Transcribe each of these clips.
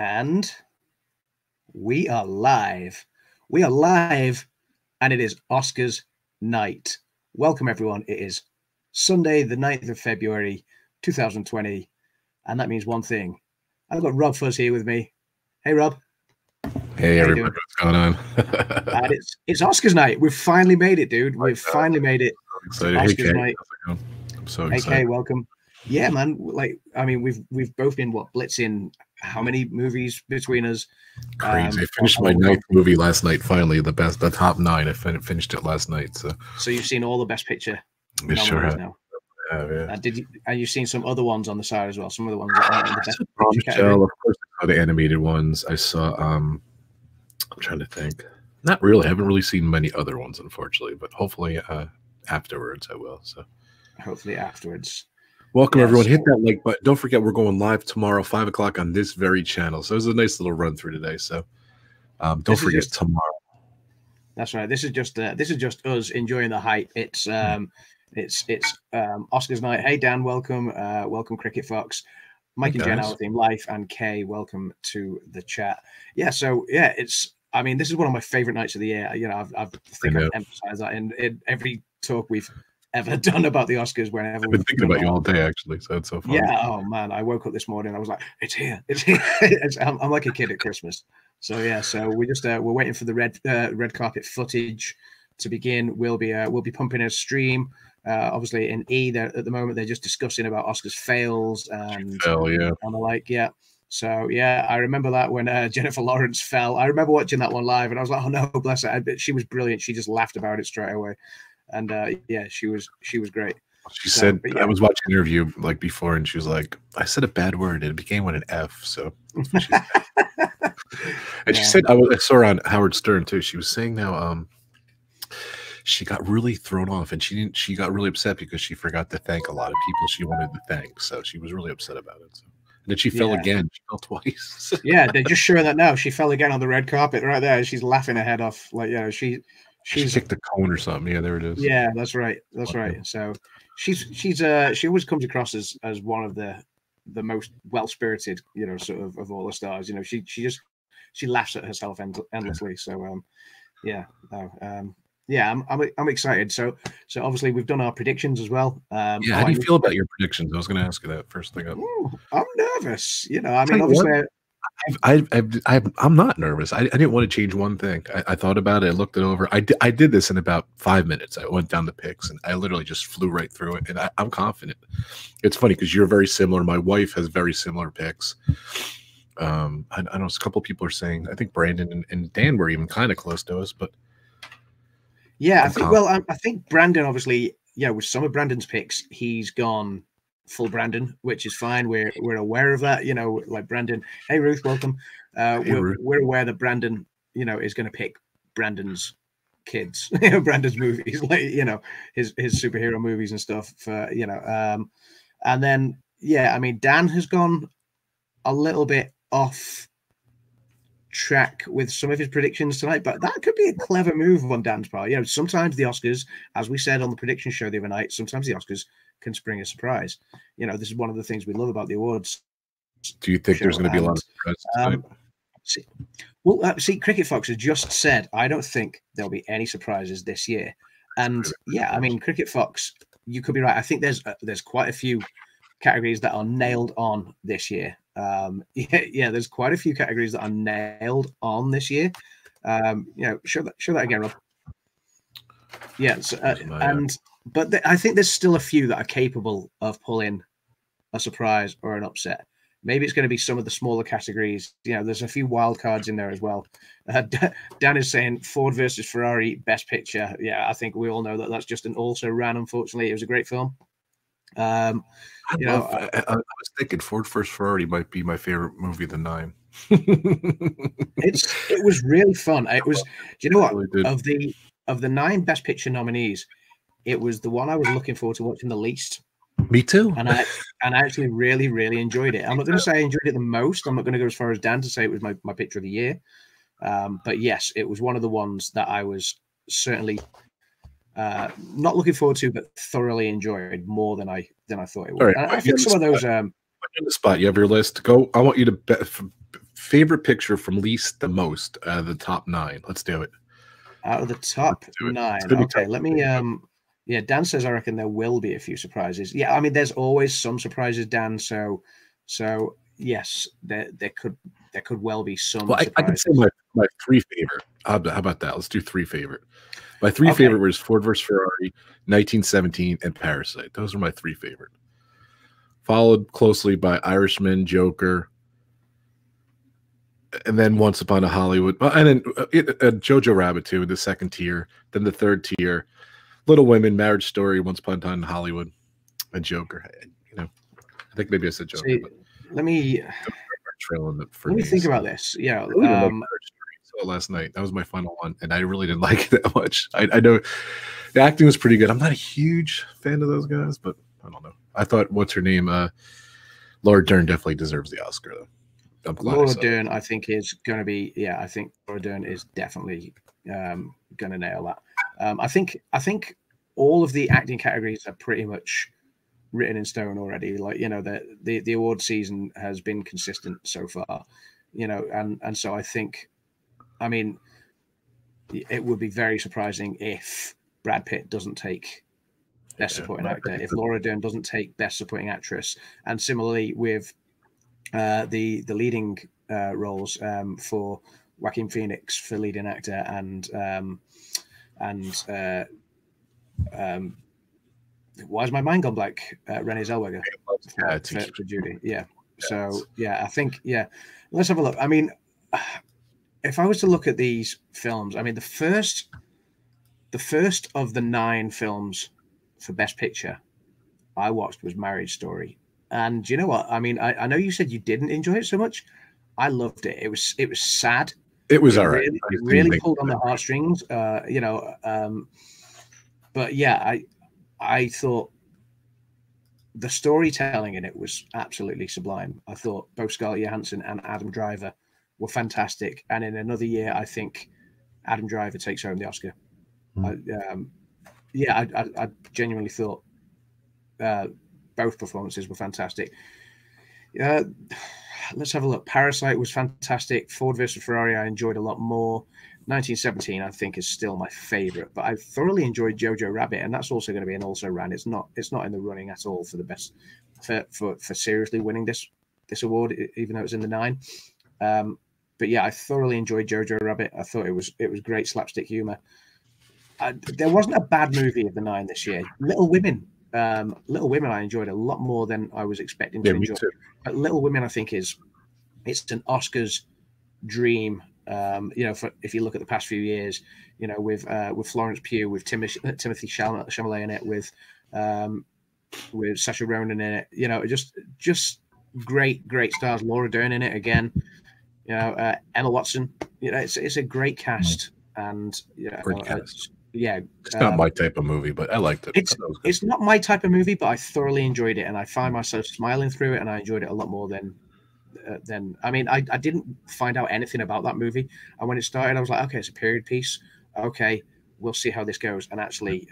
And we are live. We are live, and it is Oscars night. Welcome, everyone. It is Sunday, the 9th of February, 2020. And that means one thing. I've got Rob Fuzz here with me. Hey, Rob. Hey, everybody. What's going on? And it's Oscars night. We've finally made it, dude. We've finally made it. Excited. Oscars hey, night. I'm so Hey, excited. Kay, welcome. Yeah, man. Like, I mean, we've both been blitzing how many movies between us? Crazy. I finished my ninth movie last night. Finally, the top 9. I finished it last night. So you've seen all the Best Picture. I sure have. Now. Yeah. And you've seen some other ones on the side as well. Some of the ones that aren't in the Best Picture category. Of course, I saw the animated ones. I saw. I'm trying to think. Not really. I haven't really seen many other ones, unfortunately. But hopefully, afterwards, I will. So hopefully afterwards. Welcome, everyone. Hit that like button. Don't forget, we're going live tomorrow, 5 o'clock on this very channel. So it was a nice little run through today. So don't forget tomorrow. That's right. This is just us enjoying the hype. It's Oscars night. Hey, Dan, welcome. Welcome, Cricket Fox. Mike and Jen, our team life, and Kay, welcome to the chat. Yeah. So yeah, I mean, this is one of my favorite nights of the year. You know, I've emphasized that in every talk we've ever done about the Oscars. Whenever I've been thinking about you all day, actually. So it's so fun. Yeah. Oh man, I woke up this morning. I was like, it's here. It's here. I'm like a kid at Christmas. So yeah. So we're waiting for the red carpet footage to begin. We'll be pumping a stream. Obviously in E, at the moment they're just discussing about Oscars fails and the like. Yeah. So yeah, I remember that when Jennifer Lawrence fell. I remember watching that one live, and I was like, oh no, bless her. She was brilliant. She just laughed about it straight away. And yeah, she was great. She said, I was watching an interview like before, and she was like, I said a bad word and it became with an F. So and she said, I saw her on Howard Stern too. She was saying now she got really thrown off, and she got really upset because she forgot to thank a lot of people she wanted to thank. So she was really upset about it. So. And then she fell again. She fell twice. Yeah, they're just showing that now. She fell again on the red carpet right there. She's laughing her head off. Like, you know, she kicked the cone or something. Yeah, there it is. Yeah, that's right. That's right. So she always comes across as one of the most well-spirited, you know, sort of all the stars. You know, she laughs at herself endlessly. So yeah, I'm excited. So obviously we've done our predictions as well. How do you feel about your predictions? I was going to ask you that first thing up. I'm nervous. You know, I mean, obviously. I'm not nervous. I didn't want to change one thing. I thought about it. I looked it over. I did this in about 5 minutes. I went down the picks, and I literally just flew right through it. And I'm confident. It's funny because you're very similar. My wife has very similar picks. I know a couple of people are saying, I think Brandon and Dan were even kind of close to us, but yeah, I think Brandon, obviously, with some of Brandon's picks, he's gone full Brandon, which is fine. We're aware of that, you know, like Brandon. Hey Ruth, welcome. We're aware that Brandon, you know, is going to pick Brandon's kids, Brandon's movies, like, you know, his superhero movies and stuff for, you know, and then I mean, Dan has gone a little bit off track with some of his predictions tonight, but that could be a clever move on Dan's part. You know, sometimes the Oscars, as we said on the prediction show the other night, sometimes the Oscars can spring a surprise. You know, this is one of the things we love about the awards. Do you think there's going to be a lot of surprises tonight? See, Cricket Fox has just said, I don't think there'll be any surprises this year. And yeah, I mean, Cricket Fox, you could be right. I think there's quite a few categories that are nailed on this year. There's quite a few categories that are nailed on this year. You know, show that again, Rob. Yes, but I think there's still a few that are capable of pulling a surprise or an upset. Maybe it's going to be some of the smaller categories. You know, there's a few wild cards in there as well. Dan is saying Ford versus Ferrari, Best Picture. Yeah, I think we all know that that's just an also ran. Unfortunately, it was a great film. I was thinking Ford vs Ferrari might be my favorite movie of the 9. It was really fun. It was. Do you know what? Really of the 9 Best Picture nominees, it was the one I was looking forward to watching the least. Me too. And I actually really, really enjoyed it. I'm not going to say I enjoyed it the most. I'm not going to go as far as Dan to say it was my picture of the year. But yes, it was one of the ones that I was certainly not looking forward to, but thoroughly enjoyed more than I thought it would. Right, I think some of those. In the spot, you have your list. Go. I want you to favorite picture from least to most out of the top 9. Let's do it. Out of the top 9. Okay, let me yeah, Dan says I reckon there will be a few surprises. Yeah, I mean there's always some surprises, Dan. So yes, there could well be some surprises. I could say my 3 favorite. How about that? Let's do 3 favorite. My 3 favorite was Ford vs Ferrari, 1917, and Parasite. Those are my 3 favorite. Followed closely by Irishman, Joker, and then Once Upon a Hollywood, and then Jojo Rabbit too, the second tier. Then the third tier, Little Women, Marriage Story, Once Upon a Time in Hollywood, and Joker. You know, I think maybe I said Joker. See, let me think about this. Yeah, saw it last night. That was my final one, and I really didn't like it that much. I know the acting was pretty good. I'm not a huge fan of those guys, but I don't know. I thought what's her name, Laura Dern definitely deserves the Oscar though. Laura Dern, I think, is going to be. Yeah, I think Laura Dern is definitely going to nail that. I think all of the acting categories are pretty much written in stone already. Like, you know, the award season has been consistent so far. You know, and so I think, I mean, it would be very surprising if Brad Pitt doesn't take Best Supporting Actor, if Laura Dern doesn't take Best Supporting Actress, and similarly with the leading roles for Joaquin Phoenix for leading actor and why is my mind gone blank? Renee Zellweger for Judy. Yeah. So yeah, I think Let's have a look. I mean, if I was to look at these films, I mean the first of the 9 films for Best Picture I watched was Marriage Story. And you know what? I mean, I know you said you didn't enjoy it so much. I loved it. It was sad. It was all right. It really pulled on the heartstrings. You know, but yeah, I thought the storytelling in it was absolutely sublime. I thought both Scarlett Johansson and Adam Driver were fantastic. And in another year, I think Adam Driver takes home the Oscar. I genuinely thought both performances were fantastic. Let's have a look. Parasite was fantastic. Ford versus Ferrari I enjoyed a lot more. 1917 I think is still my favorite, but I thoroughly enjoyed Jojo Rabbit, and that's also going to be an also ran. It's not in the running at all for the best for seriously winning this award, even though it's in the 9. But yeah, I thoroughly enjoyed Jojo Rabbit. I thought it was great slapstick humor. There wasn't a bad movie of the 9 this year. Little Women I enjoyed a lot more than I was expecting to enjoy. But Little Women I think it's an Oscars dream. You know, if you look at the past few years, you know, with Florence Pugh, with Timothy Chalamet in it, with Saoirse Ronan in it, you know, just great stars. Laura Dern in it again, you know, Emma Watson. You know, it's a great cast, and you know, great cast. It's not my type of movie, but I liked it. It's not my type of movie, but I thoroughly enjoyed it, and I find myself smiling through it, and I enjoyed it a lot more than I mean, I didn't find out anything about that movie, and when it started, I was like, okay, it's a period piece. Okay, we'll see how this goes. And actually,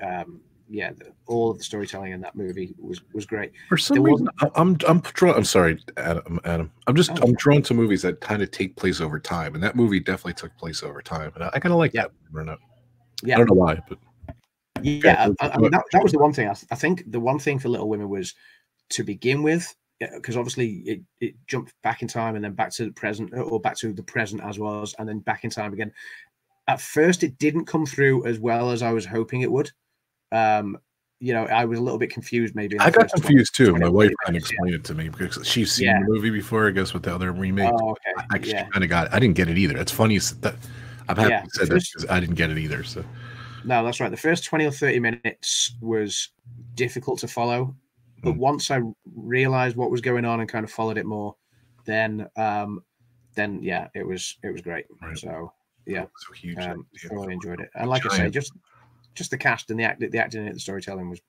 all of the storytelling in that movie was great. For some reason, I'm sorry, Adam. I'm drawn to movies that kind of take place over time, and that movie definitely took place over time, and I kind of like that. Yeah, I don't know why, but yeah, I mean, that was the one thing. I think the one thing for Little Women was to begin with, because obviously it jumped back in time and then back to the present, or back to the present as was, and then back in time again. At first, it didn't come through as well as I was hoping it would. You know, I was a little bit confused. Maybe I got confused too. My wife kind of explained it to me because she's seen the movie before, I guess, with the other remake. Oh, okay. I kind of got it. I didn't get it either. It's funny that I'm happy you said that because I didn't get it either. So no, that's right. The first 20 or 30 minutes was difficult to follow, but once I realized what was going on and kind of followed it more, then yeah, it was great. Right. So yeah, so huge. Thoroughly enjoyed it, and like I say, just the cast and the acting in it, the storytelling was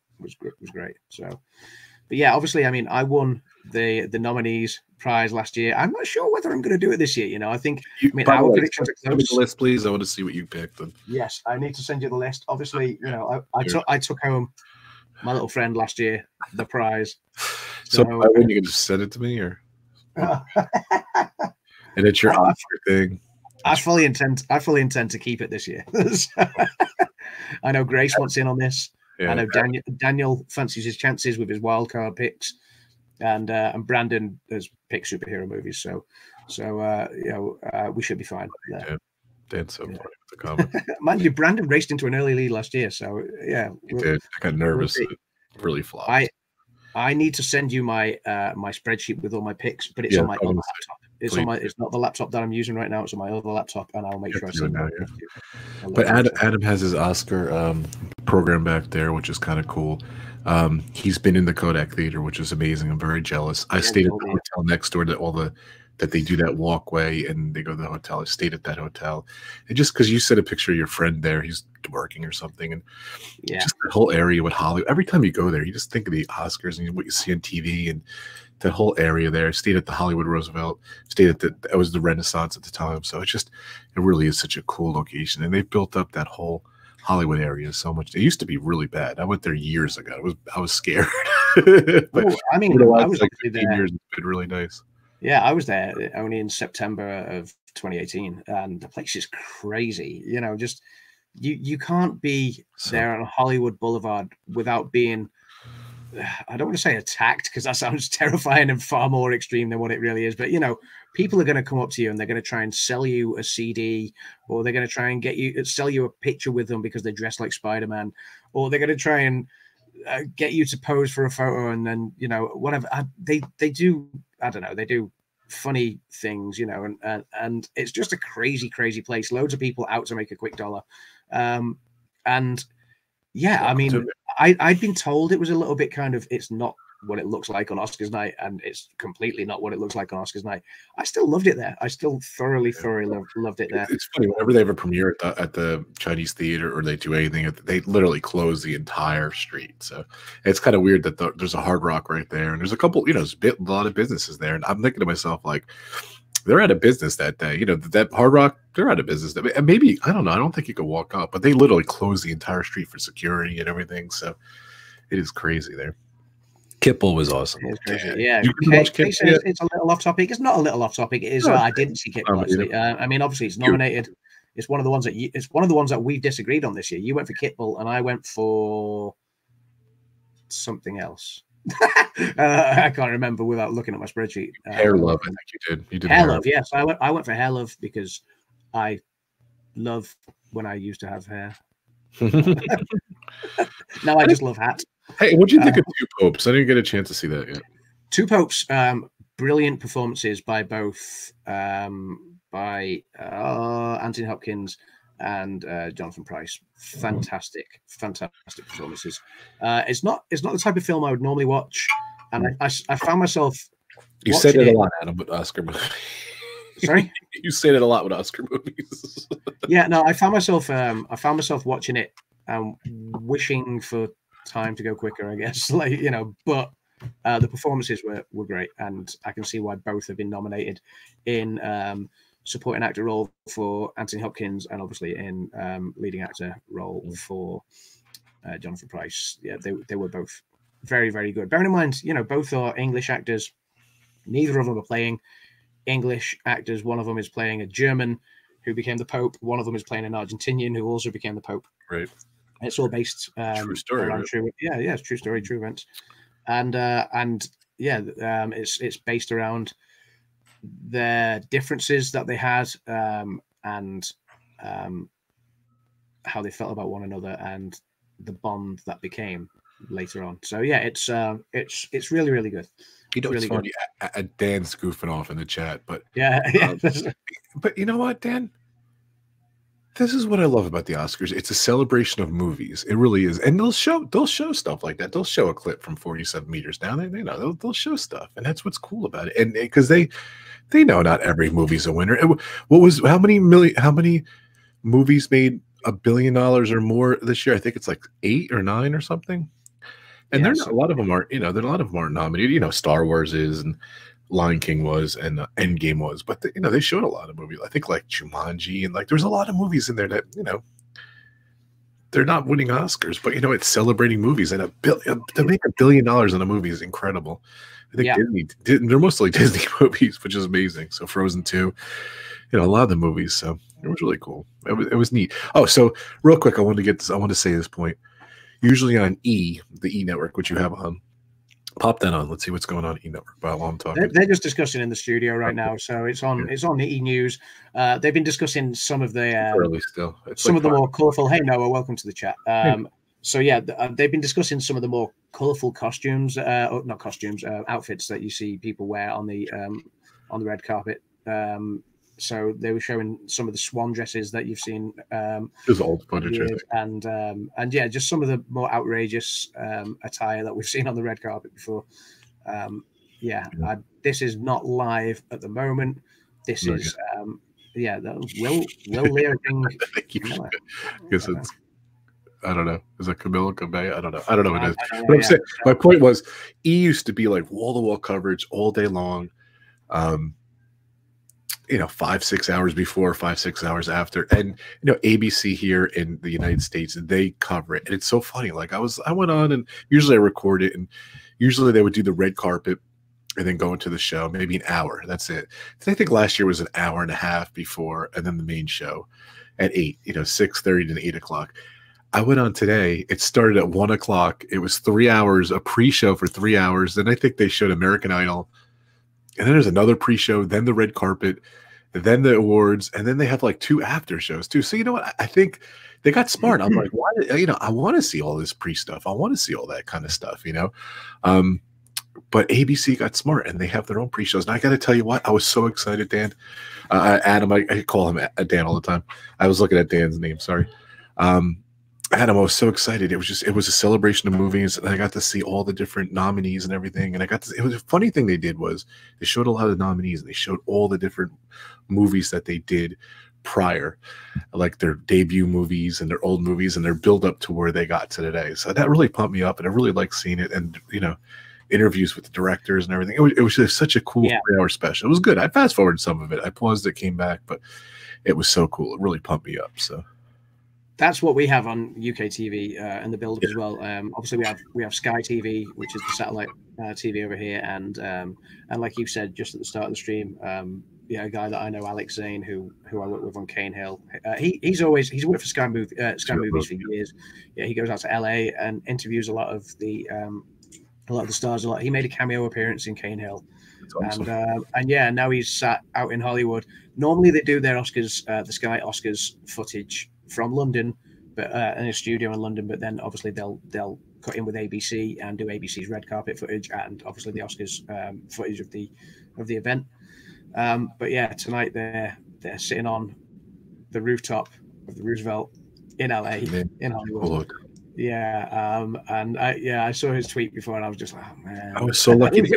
great. So, but yeah, obviously, I mean, I won the nominees prize last year. I'm not sure whether I'm going to do it this year. You know, I think. Our predictions are close. Send me the list, please. I want to see what you picked. Yes, I need to send you the list. Obviously, you know, I took home my little friend last year the prize. So why wouldn't you just send it to me, or? and it's your Oscar thing. I fully intend to keep it this year. I know Grace wants in on this. Yeah, I know Daniel fancies his chances with his wild card picks, and Brandon has picked superhero movies. So we should be fine there. Yeah. Dan's so funny with the comment. Mind you, Brandon raced into an early lead last year, so yeah. He did. I got nervous. It really flopped. I need to send you my my spreadsheet with all my picks, but it's on my other laptop. It's not the laptop that I'm using right now. It's on my other laptop, and I'll make sure I send it. But Adam has his Oscar program back there, which is kind of cool. He's been in the Kodak Theater, which is amazing. I'm very jealous. I stayed at the hotel next door that they do that walkway and they go to the hotel. I stayed at that hotel. And just because you said a picture of your friend there, he's working or something. And just the whole area with Hollywood, every time you go there, you just think of the Oscars and what you see on TV and that whole area there. I stayed at the Hollywood Roosevelt, it was the Renaissance at the time. So it really is such a cool location. And they've built up that whole Hollywood area so much. It used to be really bad. I went there years ago. I was scared. But I mean, I was like 15 years. It's been really nice. Yeah, I was there only in September of 2018, and the place is crazy. Just you can't be there on Hollywood Boulevard without being, I don't want to say attacked because that sounds terrifying and far more extreme than what it really is. But people are going to come up to you and they're going to try and sell you a CD, or they're going to try and sell you a picture with them because they're dressed like Spider-Man, or they're going to try and get you to pose for a photo, and then whatever they do. I don't know. They do funny things, and it's just a crazy place. Loads of people out to make a quick dollar. And yeah, I mean, I'd been told it was a little bit kind of, it's not what it looks like on Oscars night, and it's completely not what it looks like on Oscars night. I still loved it there. I still thoroughly loved it there. It's funny, whenever they have a premiere at the Chinese theater, or they do anything, they literally close the entire street. So it's kind of weird that there's a Hard Rock right there, and there's a couple, there's a lot of businesses there, and I'm thinking to myself, like, they're out of business that day. That Hard Rock, they're out of business. Maybe, I don't know. I don't think you could walk up, but they literally close the entire street for security and everything. So it is crazy there. Kipple was awesome. Yeah, it's a little off topic. It's not a little off topic. It is. I didn't see Kipple actually. I mean, obviously, it's nominated. It's one of the ones that we've disagreed on this year. You went for Kipple, and I went for something else. I can't remember without looking at my spreadsheet. Hair Love, I think you did. You did Hair Love. Yes, I went for Hair Love because I love when I used to have hair. Now I just love hats. Hey, what'd you think of Two Popes? I didn't get a chance to see that yet. Two Popes, brilliant performances by both Anthony Hopkins and Jonathan Pryce. Fantastic performances. It's not the type of film I would normally watch, and I found myself. You said it a lot, Adam, with Oscar movies. Sorry, you said it a lot with Oscar movies. Yeah, no, I found myself watching it and wishing for time to go quicker, I guess. But the performances were great, and I can see why both have been nominated in supporting actor role for Anthony Hopkins, and obviously in leading actor role for Jonathan Pryce. Yeah, they were both very, very good. Bearing in mind, both are English actors. Neither of them are playing English actors. One of them is playing a German who became the Pope. One of them is playing an Argentinian who also became the Pope. Right. It's all based true story. Right? It's true story, true events, and it's based around their differences that they had, and how they felt about one another, and the bond that became later on. So yeah, it's really, really good. It's really funny. Dan's goofing off in the chat, but yeah. But you know what, Dan? This is what I love about the Oscars. It's a celebration of movies. It really is. And they'll show stuff like that. They'll show a clip from 47 meters down. They know they'll show stuff. And that's what's cool about it. And because they know not every movie's a winner. How many movies made $1 billion or more this year? I think it's like 8 or 9 or something. And a lot of them aren't nominated. Star Wars is, and Lion King was, and Endgame was, but they showed a lot of movies. I think like Jumanji, and like there's a lot of movies in there that they're not winning Oscars, but it's celebrating movies, and to make $1 billion on a movie is incredible. I think they're mostly Disney movies, which is amazing. So Frozen 2, a lot of the movies. So it was really cool. It was neat. Oh, so real quick, I want to say this point. Usually on the E network, which you have on, pop that on. Let's see what's going on E network while I'm talking. They're just discussing in the studio right now, so it's on the E News. They've been discussing some of the early still. Some of the more colourful. Hey Noah, welcome to the chat. So yeah, they've been discussing some of the more colourful costumes, not costumes, outfits that you see people wear on the red carpet. So they were showing some of the swan dresses that you've seen. There's old footage, and yeah, just some of the more outrageous attire that we've seen on the red carpet before. This is not live at the moment. This is Will Leering. Because it's, I don't know. Is it Camila Cabello? I don't know. I don't know what it is. But I'm saying, my point was, E used to be like wall-to-wall coverage all day long. 5-6 hours before, 5-6 hours after, and ABC here in the United States, they cover it, and it's so funny. Like I went on, and usually I record it, and usually they would do the red carpet and then go into the show, maybe an hour. That's it. I think last year was an hour and a half before, and then the main show at 8, 6:30 to 8 o'clock. I went on today. It started at 1 o'clock. It was 3 hours, a pre-show for 3 hours. Then I think they showed American Idol. And then there's another pre-show, then the red carpet, then the awards, and then they have like 2 after shows too. So you know what? I think they got smart. I'm like, why? I want to see all this pre-stuff. I want to see all that kind of stuff, But ABC got smart, and they have their own pre-shows. And I got to tell you what, I was so excited, Dan. Adam, I call him Dan all the time. I was looking at Dan's name. Sorry. Adam, I was so excited. It was a celebration of movies, and I got to see all the different nominees and everything. And it was a funny thing they did was they showed a lot of nominees, and they showed all the different movies that they did prior, like their debut movies and their old movies and their build up to where they got to today. So that really pumped me up, and I really liked seeing it. And, interviews with the directors and everything. It was just such a cool 3-hour special. It was good. I fast forwarded some of it. I paused it, came back, but it was so cool. It really pumped me up. So that's what we have on UK TV and the build-up as well. Obviously, we have Sky TV, which is the satellite TV over here, and like you said just at the start of the stream, a guy that I know, Alex Zane, who I work with on Cane Hill. He's worked for Sky Movies for years. Yeah, he goes out to LA and interviews a lot of the stars. He made a cameo appearance in Cane Hill. Awesome. And now he's sat out in Hollywood. Normally they do their Oscars, the Sky Oscars footage from London, but in a studio in London. But then obviously they'll cut in with ABC and do ABC's red carpet footage and obviously the Oscars footage of the event. But yeah, tonight they're sitting on the rooftop of the Roosevelt in LA, in Hollywood. Yeah, and I saw his tweet before, and I was just like, oh, man. I was so lucky. We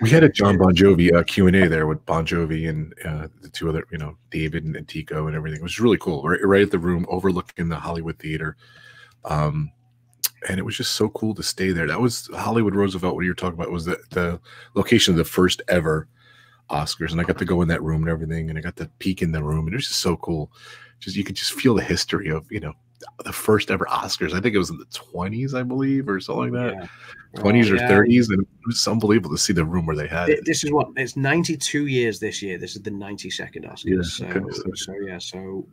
had a John Bon Jovi Q&A there with Bon Jovi and the 2 other, David and Tico and everything. It was really cool. Right at the room overlooking the Hollywood Theater. And it was just so cool to stay there. That was Hollywood Roosevelt. What you're talking about was the location of the first ever Oscars, and I got to go in that room and everything, and I got to peek in the room, and it was just so cool. You could just feel the history of the first ever Oscars. I think it was in the 20s, I believe, or something like that. 20s or 30s, and it was unbelievable to see the room where they had it. This is it's 92 years this year. This is the 92nd Oscars. So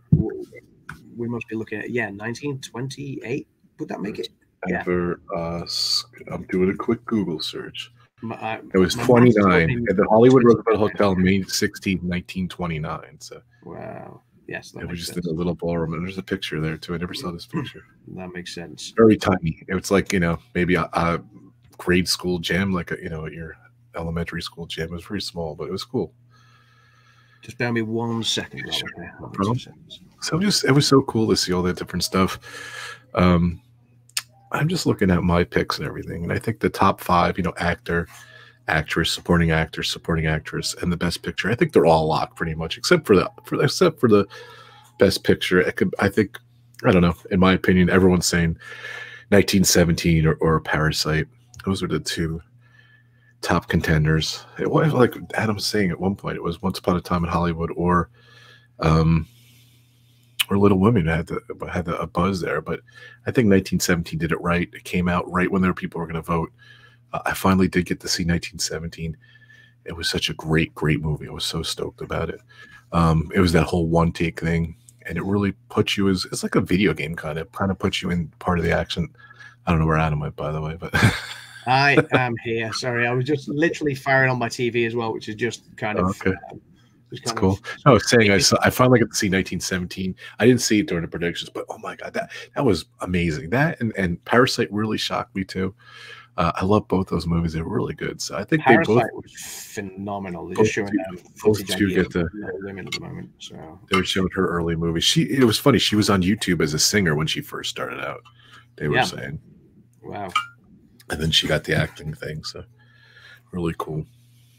we must be looking at 1928. Would that make it? I'm doing a quick Google search. It was 29 at the Hollywood Roosevelt Hotel, May 16, 1929. So wow. Yes, it was just in a little ballroom, and there's a picture there too. I never saw this picture. That makes sense. Very tiny. It's like maybe a grade school gym, like your elementary school gym. It was very small, but it was cool. Just bear me 1 second. So it was so cool to see all that different stuff. I'm just looking at my picks and everything, and I think the top 5, actor, actress, supporting actor, supporting actress, and the best picture, I think they're all locked pretty much, except for the best picture. I think, I don't know, in my opinion, everyone's saying 1917 or Parasite. Those are the 2 top contenders. It was like Adam was saying at one point, it was Once Upon a Time in Hollywood or or Little Women had a buzz there. But I think 1917 did it right. It came out right when there were people were going to vote. I finally did get to see 1917. It was such a great movie. I was so stoked about it. It was that whole one take thing, and it really puts you as it's like a video game kind of puts you in part of the action. I don't know where Adam went, by the way, but I am here. Sorry, I was just literally firing on my TV as well, which is just kind of okay. It's cool. I was saying I finally got to see 1917. I didn't see it during the predictions, but oh my god, that was amazing. That and Parasite really shocked me too. I love both those movies. They're really good. So I think Parasite they both was phenomenal. They're just showing both two get the women at the moment. So they were showing her early movies. It was funny. She was on YouTube as a singer when she first started out. They were saying, wow. And then she got the acting thing. So really cool.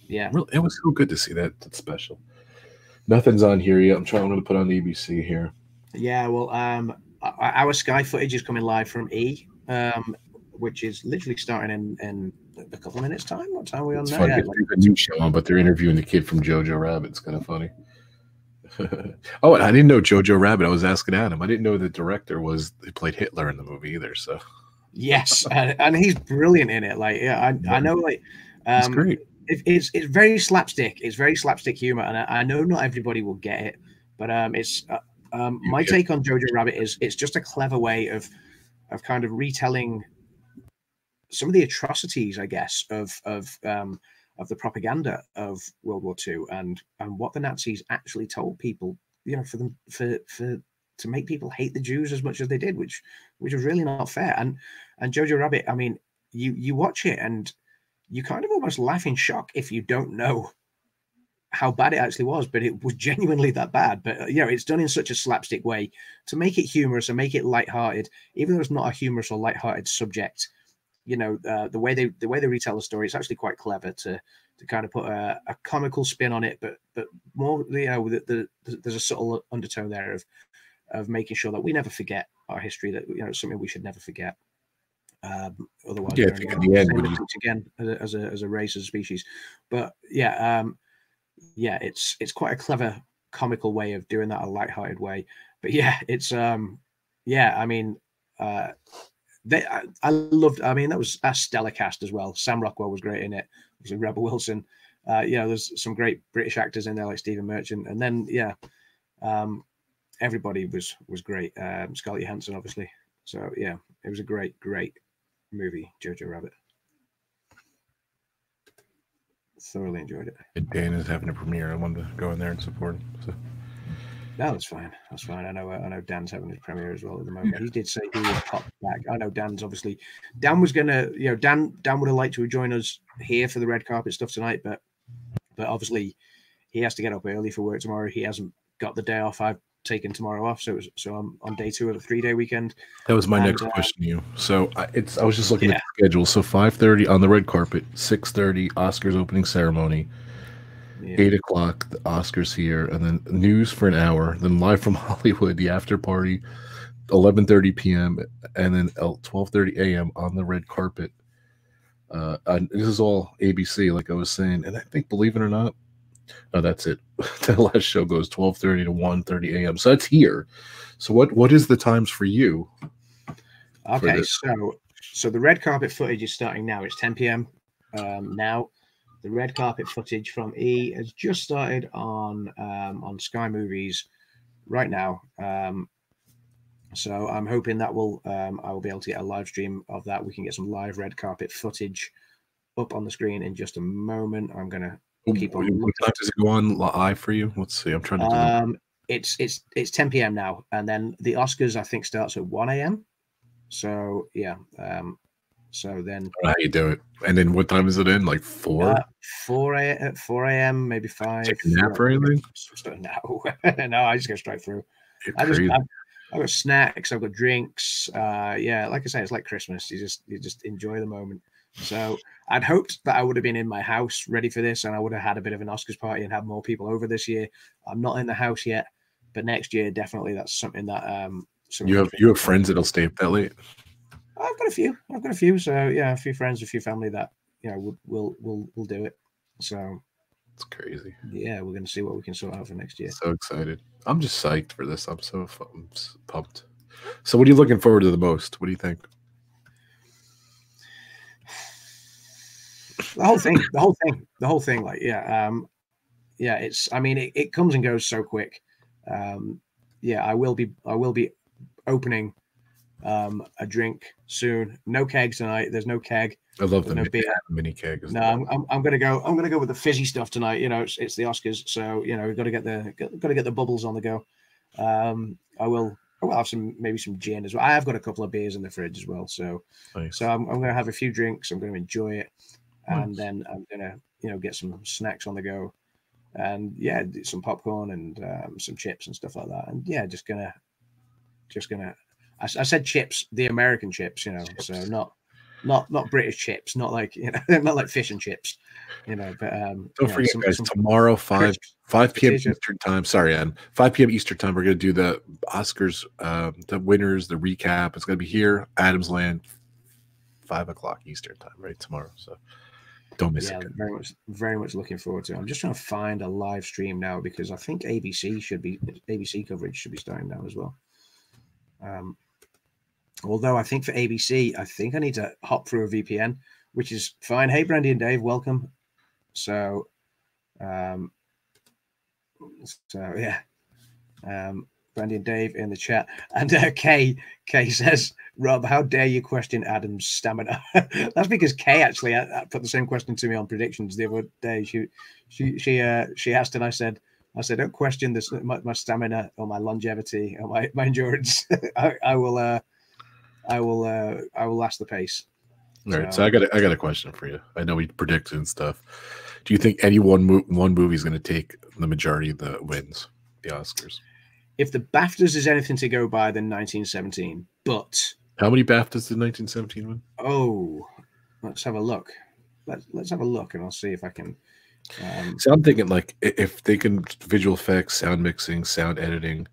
Yeah, really, it was so good to see that. That's special. Nothing's on here yet. I'm going to put on the ABC here. Yeah, well, our Sky footage is coming live from E, which is literally starting in a couple of minutes' time. What time are we on now? Yeah, like a new show on, but they're interviewing the kid from Jojo Rabbit. It's kind of funny. Oh, and I didn't know Jojo Rabbit. I was asking Adam. I didn't know the director he played Hitler in the movie either. So yes, and he's brilliant in it. Like, yeah, I know, like, it's great. It's very slapstick. It's very slapstick humor, and I know not everybody will get it, but it's my take on Jojo Rabbit is it's just a clever way of kind of retelling some of the atrocities, I guess, of the propaganda of World War II and what the Nazis actually told people, you know, to make people hate the Jews as much as they did, which was really not fair. And Jojo Rabbit, I mean, you watch it and you kind of almost laugh in shock if you don't know how bad it actually was, but it was genuinely that bad. But you know, it's done in such a slapstick way to make it humorous and make it lighthearted, even though it's not a humorous or lighthearted subject. You know, the way they retell the story, it's actually quite clever to kind of put a comical spin on it, but more, you know, there's a subtle undertone there of making sure that we never forget our history, that, you know, it's something we should never forget. Otherwise, yeah, I think in the end, again as a race, as a species. But yeah, it's quite a clever comical way of doing that, a lighthearted way. But yeah, it's yeah, I mean, I loved. I mean, that was a stellar cast as well. Sam Rockwell was great in it. It was Rebel Wilson. You know, there's some great British actors in there like Stephen Merchant, and then everybody was great. Scarlett Johansson, obviously. So yeah, it was a great movie, Jojo Rabbit. Thoroughly enjoyed it. And Dan is having a premiere. I wanted to go in there and support him. So. No, that's fine. That's fine. I know Dan's having his premiere as well at the moment. He did say he would pop back. I know Dan was gonna, you know, Dan would have liked to join us here for the red carpet stuff tonight, but obviously he has to get up early for work tomorrow. He hasn't got the day off. I've taken tomorrow off, so I'm on day 2 of a 3-day weekend. That was my next question to you. So I was just looking at the schedule. So 5:30 on the red carpet, 6:30 Oscars opening ceremony. 8 o'clock, the Oscars here, and then news for an hour, then live from Hollywood, the after party, 11:30 p.m., and then 12:30 a.m. on the red carpet. And this is all ABC, like I was saying, and I think, believe it or not, no, that's it. The last show goes 12:30 to 1:30 a.m. So that's here. So what is the times for you? Okay, so the red carpet footage is starting now. It's 10 p.m. Now. The red carpet footage from E has just started on Sky Movies right now. So I'm hoping that I will be able to get a live stream of that. We can get some live red carpet footage up on the screen in just a moment. I'm gonna keep on. What time does it go on live for you? Let's see. I'm trying to do it's 10 p.m. now, and then the Oscars I think starts at 1 a.m. So yeah. So then how you do it, and then what time is it in? Like 4? 4 a.m. maybe 5. Take a nap or anything? No, I just go straight through. I've got snacks, I've got drinks. Yeah, like I say, it's like Christmas. You just enjoy the moment. So I'd hoped that I would have been in my house ready for this, and I would have had a bit of an Oscars party and had more people over this year. I'm not in the house yet, but next year definitely that's something that you have friends that'll stay up that late. I've got a few. So yeah, a few friends, a few family that, you know, will do it. So It's crazy. Yeah, we're going to see what we can sort out for next year. So excited. I'm just psyched for this. I'm so pumped. So what are you looking forward to the most? What do you think? The whole thing. Like, yeah. It's, I mean, it comes and goes so quick. Yeah, I will be opening a drink soon. No keg tonight. There's no keg. I love There's the no beer. mini keg. No, I'm gonna go with the fizzy stuff tonight. You know, it's the Oscars, so you know we've got to get the bubbles on the go. I will have maybe some gin as well. I have got a couple of beers in the fridge as well, so nice. so I'm gonna have a few drinks. I'm gonna enjoy it, and then I'm gonna get some snacks on the go, and yeah, some popcorn and some chips and stuff like that, and yeah, just gonna. I said chips, the American chips, you know, chips. So not British chips, not like not like fish and chips, you know. But don't forget, guys, tomorrow 5 p.m. Eastern time. Sorry, Ann. 5 p.m. Eastern time. We're gonna do the Oscars, the winners, the recap. It's gonna be here, Adams Land, 5 o'clock Eastern time, right tomorrow. So don't miss it. Very much looking forward to it. I'm just trying to find a live stream now because I think ABC coverage should be starting now as well. Although I think for ABC, I think I need to hop through a VPN, which is fine. Hey, Brandy and Dave, welcome. So yeah, Brandy and Dave in the chat, and Kay says, Rob, how dare you question Adam's stamina? That's because Kay actually put the same question to me on predictions the other day. She asked, and I said, don't question this my stamina or my longevity or my endurance. I will last the pace. All right, so I got a question for you. I know we predicted and stuff. Do you think any one movie is going to take the majority of the wins, the Oscars? If the BAFTAs is anything to go by, then 1917. But how many BAFTAs did 1917 win? Oh, let's have a look. Let's have a look, and I'll see if I can. So I'm thinking, like, if they can visual effects, sound mixing, sound editing,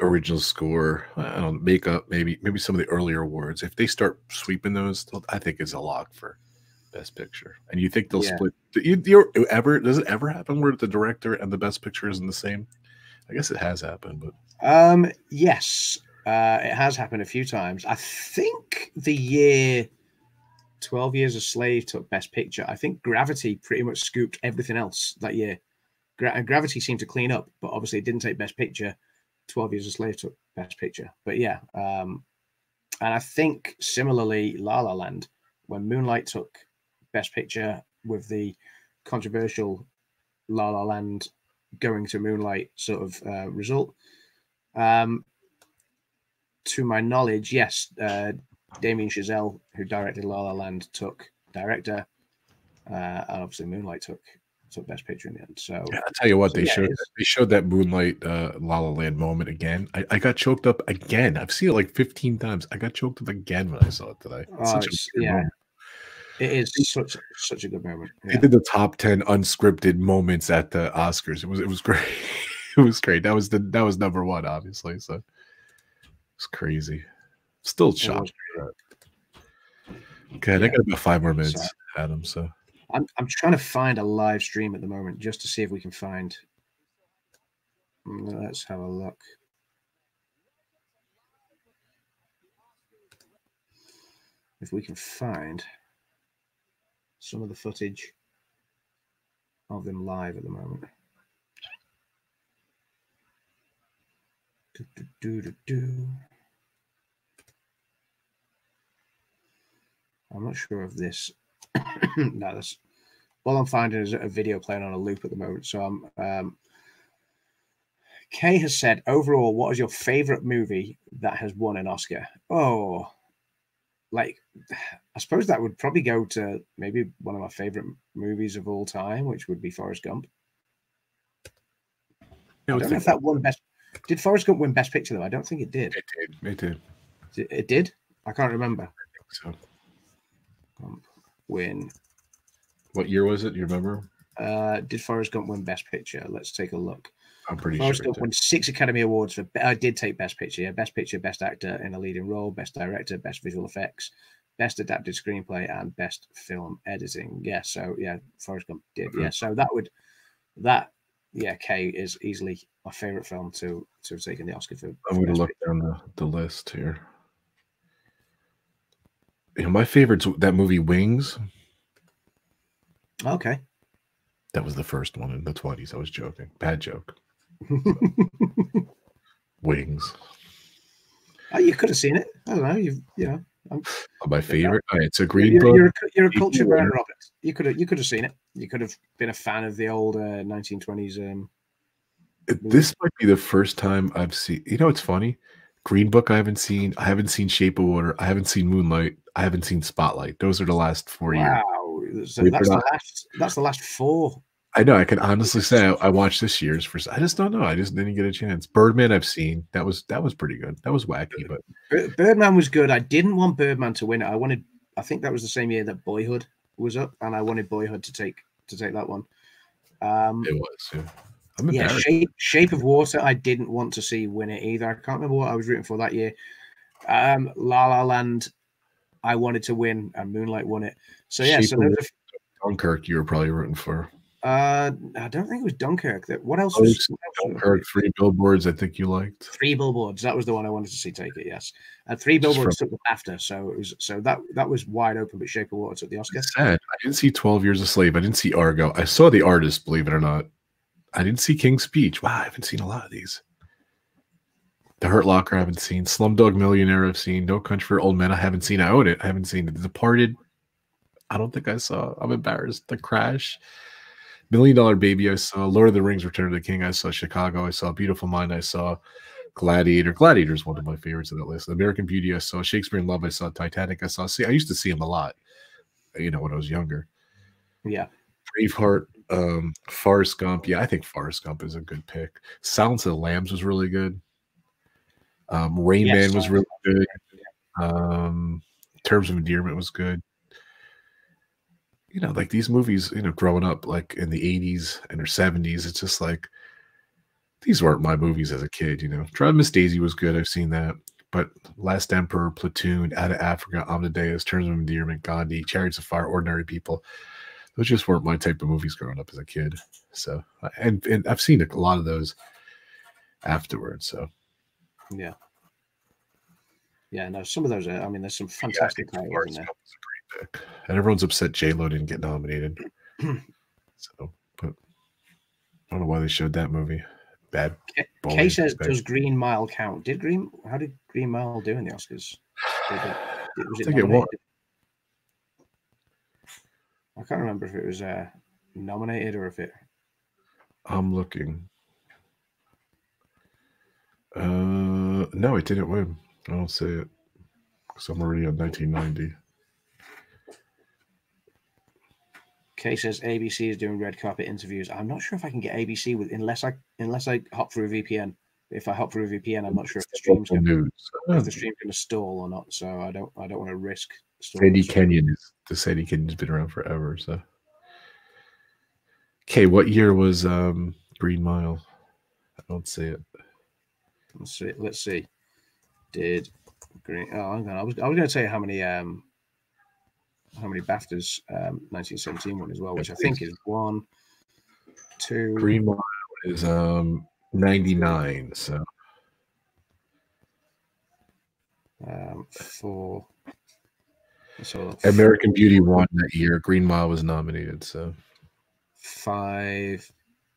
original score, I don't know, makeup, maybe some of the earlier awards. If they start sweeping those, I think it's a lock for Best Picture. And you think they'll split? Does it ever happen where the director and the Best Picture is in the same? I guess it has happened, but yes, it has happened a few times. I think the year 12 Years a Slave took Best Picture. I think Gravity pretty much scooped everything else that year. Gravity seemed to clean up, but obviously it didn't take Best Picture. 12 Years a Slave took Best Picture. But yeah, and I think similarly, La La Land, when Moonlight took Best Picture with the controversial La La Land going to Moonlight sort of result. To my knowledge, yes, Damien Chazelle, who directed La La Land, took director, and obviously Moonlight took Best Picture in the end. So yeah, I'll tell you what, they showed that Moonlight La La Land moment again. I got choked up again. I've seen it like 15 times. I got choked up again when I saw it today. Moment. It is such a good moment. Yeah. They did the top 10 unscripted moments at the Oscars. It was great. It was great. That was number one, obviously. So it's crazy. Still shocked. Okay, I got about 5 more minutes, Adam. So I'm trying to find a live stream at the moment just to see if we can find. Let's have a look. If we can find some of the footage of them live at the moment. I'm not sure of this. No, that's all I'm finding is a video playing on a loop at the moment. So Kay has said, overall, what is your favorite movie that has won an Oscar? Oh, like, I suppose that would probably go to maybe one of my favorite movies of all time, which would be Forrest Gump. I don't know if that won Best. Did Forrest Gump win Best Picture though? I don't think it did. It did. It did. I can't remember. I think so. Gump win. What year was it? Do you remember? Did Forrest Gump win Best Picture? Let's take a look. I'm pretty Forrest sure. Gump won 6 Academy Awards for. I did take Best Picture. Yeah, Best Picture, Best Actor in a Leading Role, Best Director, Best Visual Effects, Best Adapted Screenplay, and Best Film Editing. Yeah, so yeah, Forrest Gump did. Yeah, so Kay is easily my favorite film to have taken the Oscar for. I'm going to look down the list here. You know, my favorite's that movie Wings. Okay. That was the first one in the 20s. I was joking. Bad joke. Wings. Oh, you could have seen it. I don't know. My favorite. It's a Green Book. You're a cultured man, Robert. You could have seen it. You could have been a fan of the old 1920s. This might be the first time I've seen. You know, it's funny. Green Book I haven't seen. I haven't seen Shape of Water. I haven't seen Moonlight. I haven't seen Spotlight. Those are the last 4 years. Wow, so that's the last 4. I know. I can honestly say I watched this year's for. I just don't know. I just didn't get a chance. Birdman I've seen. That was pretty good. That was wacky, but Birdman was good. I didn't want Birdman to win it. I think that was the same year that Boyhood was up, and I wanted Boyhood to take that one. It was. Yeah. Shape of Water. I didn't want to see win it either. I can't remember what I was rooting for that year. La La Land, I wanted to win, and Moonlight won it. So yeah. Dunkirk, you were probably rooting for. I don't think it was Dunkirk. What else was Dunkirk? Three Billboards. I think you liked. Three Billboards. That was the one I wanted to see take it. Yes, and Three Billboards took the BAFTA, so it was that was wide open. But Shape of Water took the Oscar. Sad. I didn't see 12 Years a Slave. I didn't see Argo. I saw The Artist. Believe it or not, I didn't see King's Speech. Wow, I haven't seen a lot of these. The Hurt Locker. I haven't seen. Slumdog Millionaire. I've seen. No Country for Old Men. I haven't seen. I own it. I haven't seen it. The Departed. I don't think I saw. I'm embarrassed. The Crash. $1 Million Baby, I saw. Lord of the Rings, Return of the King, I saw. Chicago, I saw. Beautiful Mind, I saw. Gladiator. Gladiator is one of my favorites of that list. American Beauty, I saw. Shakespeare in Love, I saw. Titanic, I saw. See, I used to see him a lot, when I was younger. Yeah. Braveheart, Forrest Gump. Yeah, I think Forrest Gump is a good pick. Silence of the Lambs was really good. Rain Man was really good. Terms of Endearment was good. Like these movies, growing up like in the 80s and or 70s, it's just like these weren't my movies as a kid, Drive Miss Daisy was good. I've seen that. But Last Emperor, Platoon, Out of Africa, Amadeus, Terms of Endearment, Gandhi, Chariots of Fire, Ordinary People, those just weren't my type of movies growing up as a kid. So, and I've seen a lot of those afterwards. So, yeah. Yeah, no, some of those are, there's some fantastic titles in there. Pick. And everyone's upset J-Lo didn't get nominated. So, but I don't know why they showed that movie. Bad. Kay says, "Does Green Mile count?" How did Green Mile do in the Oscars? Was it nominated? I can't remember if it was nominated or if it. I'm looking. No, it didn't win. I don't see it because I'm already on 1990. Kay says ABC is doing red carpet interviews. I'm not sure if I can get ABC unless I hop through a VPN. If I hop through a VPN, I'm not sure if the stream's going to stall or not. So I don't want to risk. Sadie Kenyon's been around forever. So, okay, what year was Green Mile? I don't see it. Let's see. Did Green? Oh, I was going to tell you how many BAFTAs 1917 won as well, which I think is 1, 2. Green Mile is 99. So 4. So American Beauty won that year. Green Mile was nominated. So 5,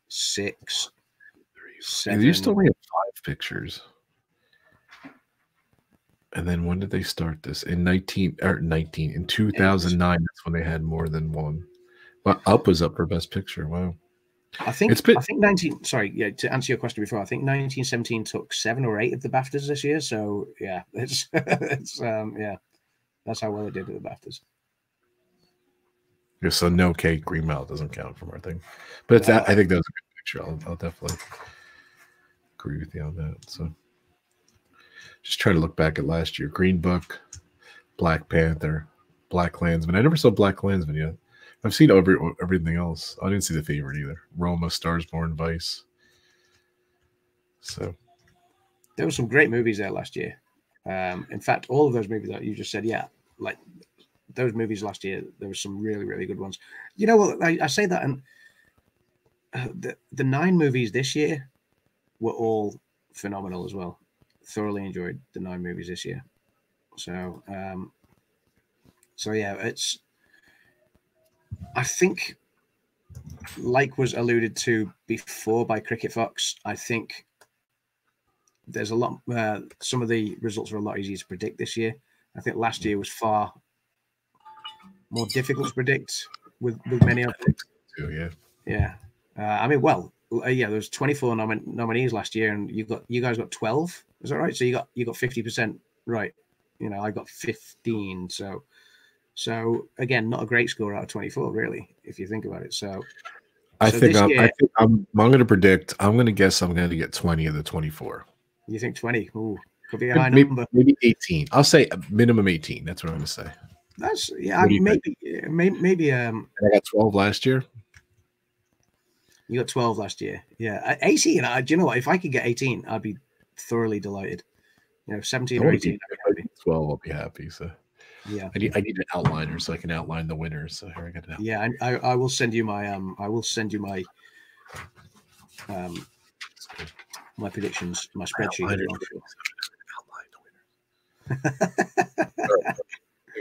6, 7. They used to only have 5 pictures. And then when did they start this? In 2009, that's when they had more than one. Well, Up was up for Best Picture. Wow. I think 19. Sorry, yeah. To answer your question before, I think 1917 took 7 or 8 of the BAFTAs this year. So yeah, it's yeah, that's how well it did at the BAFTAs. Yeah, so no, Kate, Green Mile doesn't count from our thing, but it's I think that was a good picture. I'll definitely agree with you on that. So. Just trying to look back at last year. Green Book, Black Panther, Black Klansman. I never saw Black Klansman yet. I've seen everything else. I didn't see The Favorite either. Roma, Stars Born, Vice. So there were some great movies there last year. In fact, all of those movies that you just said, yeah, like those movies last year, there were some really, really good ones. You know what? I say that, and the 9 movies this year were all phenomenal as well. Thoroughly enjoyed the 9 movies this year. So, so yeah, it's. I think, like was alluded to before by Cricket Fox, I think there's a lot. Some of the results are a lot easier to predict this year. I think last year was far more difficult to predict with many of them. Yeah. Yeah. I mean, well, yeah, there was 24 nominees last year, and you guys got 12. Is that right? So you got 50% right. You know, I got 15. So again, not a great score out of 24, really, if you think about it. So I think I'm going to predict. I'm going to guess I'm going to get 20 of the 24. You think 20? Ooh, could be a high number. Maybe 18. I'll say minimum 18. That's what I'm going to say. That's maybe. I got 12 last year. You got 12 last year. Yeah, 18. Do you know what? If I could get 18, I'd be thoroughly delighted. You know, 17 or 18. 12, I'll be happy. So yeah, I need an outliner so I can outline the winners. So here I got an outline. Yeah, I will send you my my predictions, my spreadsheet. I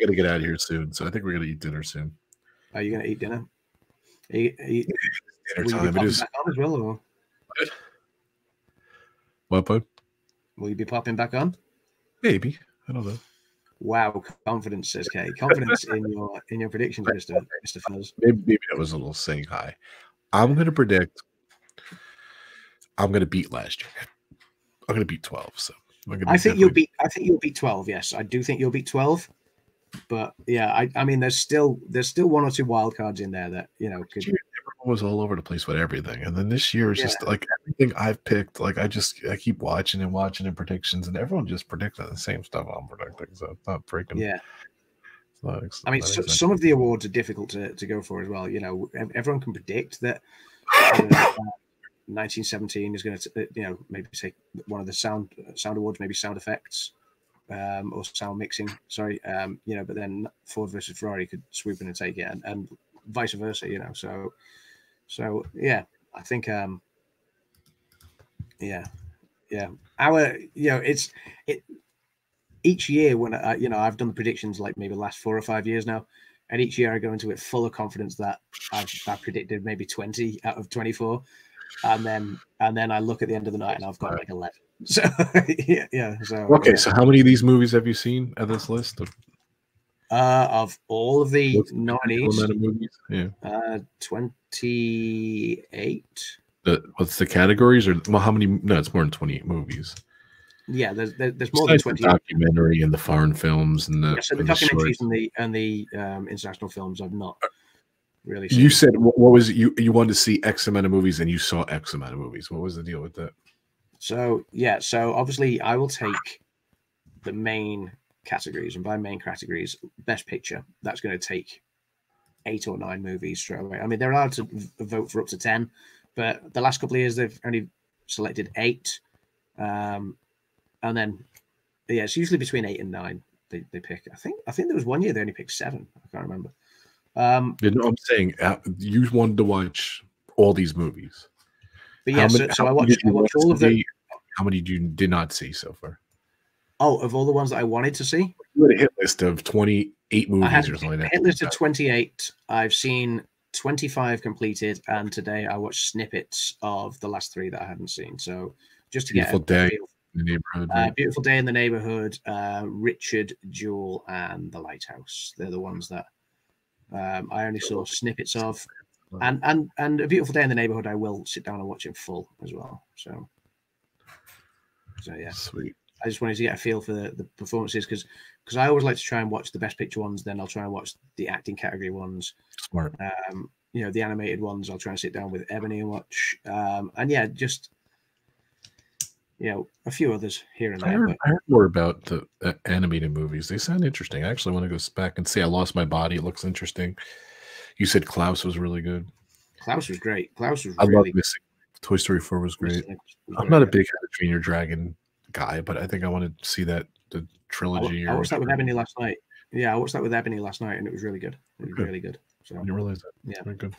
gotta get out of here soon, so I think we're gonna eat dinner soon. Are you gonna eat dinner? Dinner time. It is back on as well, or what, bud? Will you be popping back on? Maybe. I don't know. Wow, confidence, says Kay. Confidence in your predictions, Mr. Fuzz. Maybe that was a little saying hi. I'm gonna predict. I'm gonna beat last year. I'm gonna beat 12. So I think you'll beat 12. Yes, I do think you'll beat 12. But yeah, I mean, there's still 1 or 2 wild cards in there that, you know, could. Everyone was all over the place with everything, and then this year is just like everything I've picked. Like I keep watching and predictions, and everyone just predicting the same stuff I'm predicting. So it's not freaking. Yeah. It's not, I mean, some of the awards are difficult to go for as well. You know, everyone can predict that 1917 is going to, you know, maybe take one of the sound awards, maybe sound effects. Or sound mixing, sorry, you know, but then Ford versus Ferrari could swoop in and take it, and vice versa, you know. So yeah, I think, yeah. Our, you know, each year when you know, I've done the predictions like maybe the last 4 or 5 years now, and each year I go into it full of confidence that I've predicted maybe 20 out of 24, and then I look at the end of the night and I've got like 11. So yeah. So okay. So how many of these movies have you seen at this list? Of all of the nominees, yeah, 28. What's the categories, or well, how many? No, it's more than 28 movies. Yeah, there's more than 20. The documentary and the foreign films and the so the documentaries and the international films I've not really seen. You said what was you wanted to see X amount of movies and you saw X amount of movies. What was the deal with that? So yeah, so obviously I will take the main categories, and by main categories, Best Picture. That's going to take 8 or 9 movies straight away. I mean, they're allowed to vote for up to 10, but the last couple of years they've only selected 8, and then yeah, it's usually between 8 and 9 they pick. I think there was one year they only picked 7. I can't remember. You know, I'm saying you wanted to watch all these movies. But yeah, so I watched all of them. How many did not see so far? Oh, of all the ones that I wanted to see? You had a hit list of 28 movies or something like that. A hit list of 28. I've seen 25 completed, and today I watched snippets of the last 3 that I hadn't seen. So just to Beautiful get Day in the Neighborhood. Right? Beautiful Day in the Neighborhood, Richard Jewell, and The Lighthouse. They're the ones that I only saw snippets of. And A Beautiful Day in the Neighborhood, I will sit down and watch in full as well. So yeah, sweet. I just wanted to get a feel for the performances, because I always like to try and watch the Best Picture ones. Then I'll try and watch the acting category ones. Smart. You know, the animated ones, I'll try and sit down with Ebony and watch. And yeah, just, you know, a few others here and there. I heard more about the animated movies. They sound interesting. I actually want to go back and see I Lost My Body. It looks interesting. You said Klaus was really good. Klaus was great. Klaus was I really love Missing. Toy Story 4 was great. I'm not a big How to Train Your Dragon guy, but I think I want to see the trilogy. I watched that with Ebony last night. Yeah, I watched that with Ebony last night, and it was really good. It was really good. So I didn't realize that. Yeah. Very good.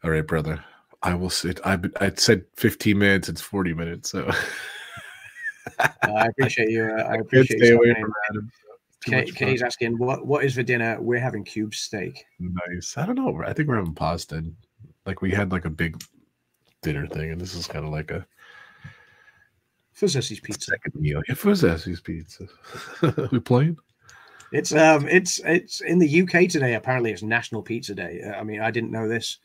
All right, brother. I will sit. I said 15 minutes. It's 40 minutes. So I appreciate you. I appreciate you. Stay away from Adam. Kay's asking, what is for dinner? We're having cube steak. Nice. I don't know. I think we're having pasta. Like we had like a big dinner thing, and this is kind of like a Fuzzessi's pizza. Second meal. Yeah, Fuzzessi's pizza. We playing? It's in the UK today. Apparently, it's National Pizza Day. I mean, I didn't know this.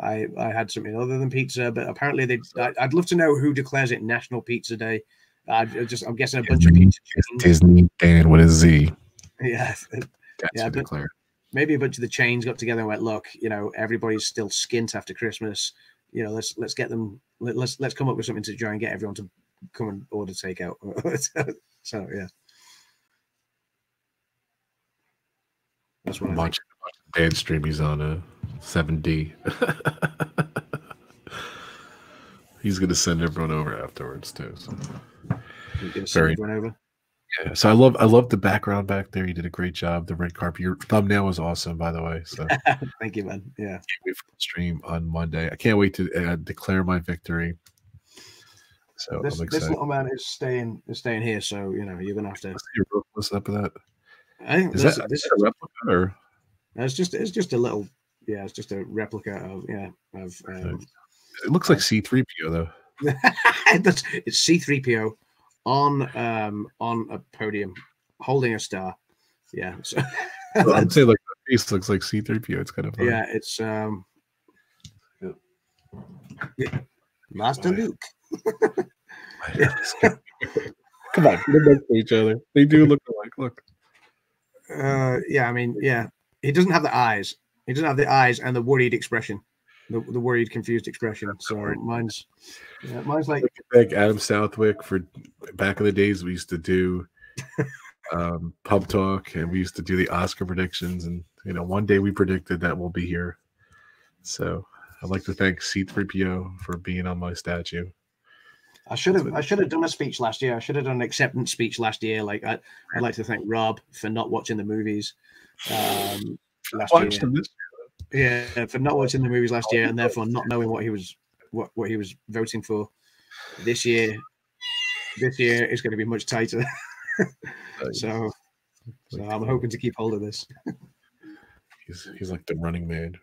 I had something other than pizza, but apparently I'd love to know who declares it National Pizza Day. I'm guessing a bunch of pizza chains. Disney and with a Z. Yeah, That's declare. Maybe a bunch of the chains got together and went, look, everybody's still skint after Christmas. Let's get them. Let's come up with something to try and get everyone to come and order takeout. So yeah, that's what I'm watching dance stream. He's on a 7D. He's gonna send everyone over afterwards too. So send everyone over. Yeah, so I love the background back there. You did a great job. The red carpet. Your thumbnail was awesome, by the way. So thank you, man. Yeah. Can't wait for the stream on Monday. I can't wait to declare my victory. So this little man is staying here. So you're gonna have to. What's up with that? I think is that a replica or? It's just a little. Yeah, it's just a replica of It looks like C-3PO though. It's C-3PO on a podium holding a star. Yeah. So I'd say like the face looks like C-3PO. It's kind of funny. Yeah, it's Master Luke. Come on, look next to each other. They do look alike. Look. Yeah, I mean, yeah. He doesn't have the eyes. He doesn't have the eyes and the worried expression. The worried, confused expression. So mine's like thank Adam Southwick for back in the days we used to do pub talk and we used to do the Oscar predictions, and one day we predicted that we'll be here. So I'd like to thank C-3PO for being on my statue. I should have done a speech last year. I should have done an acceptance speech last year. Like I'd like to thank Rob for not watching the movies last year. Yeah, for not watching the movies last year and therefore not knowing what he was voting for. This year is going to be much tighter. so I'm hoping to keep hold of this. He's like the Running Man.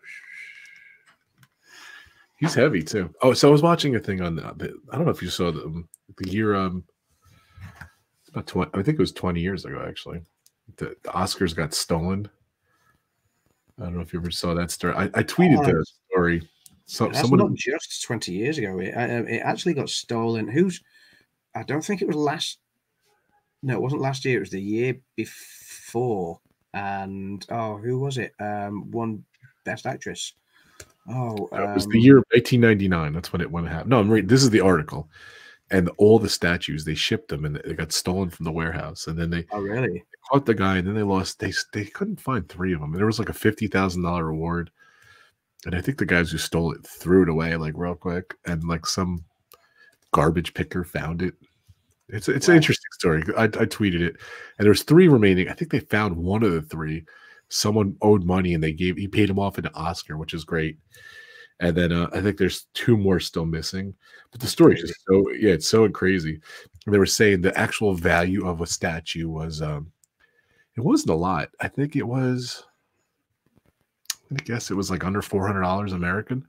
He's heavy too. Oh, so I was watching a thing on I don't know if you saw the year about 20. I think it was 20 years ago actually. The Oscars got stolen. I don't know if you ever saw that story. I tweeted the story. So someone not just 20 years ago. It actually got stolen. I don't think it was last. No, it wasn't last year. It was the year before. And who was it? Won Best Actress. It was the year of 1899. That's when it happened. No, I'm reading. This is the article, and all the statues they shipped them, and they got stolen from the warehouse. And then they really? They caught the guy, and then they lost. They couldn't find 3 of them. And there was like a $50,000 reward, and I think the guys who stole it threw it away like real quick, and like some garbage picker found it. It's an interesting story. I tweeted it, and there's 3 remaining. I think they found one of the 3. Someone owed money and he paid him off an Oscar, which is great. And then I think there's 2 more still missing. But the story is just it's so crazy. And they were saying the actual value of a statue was it wasn't a lot. I think it was it was like under $400 American.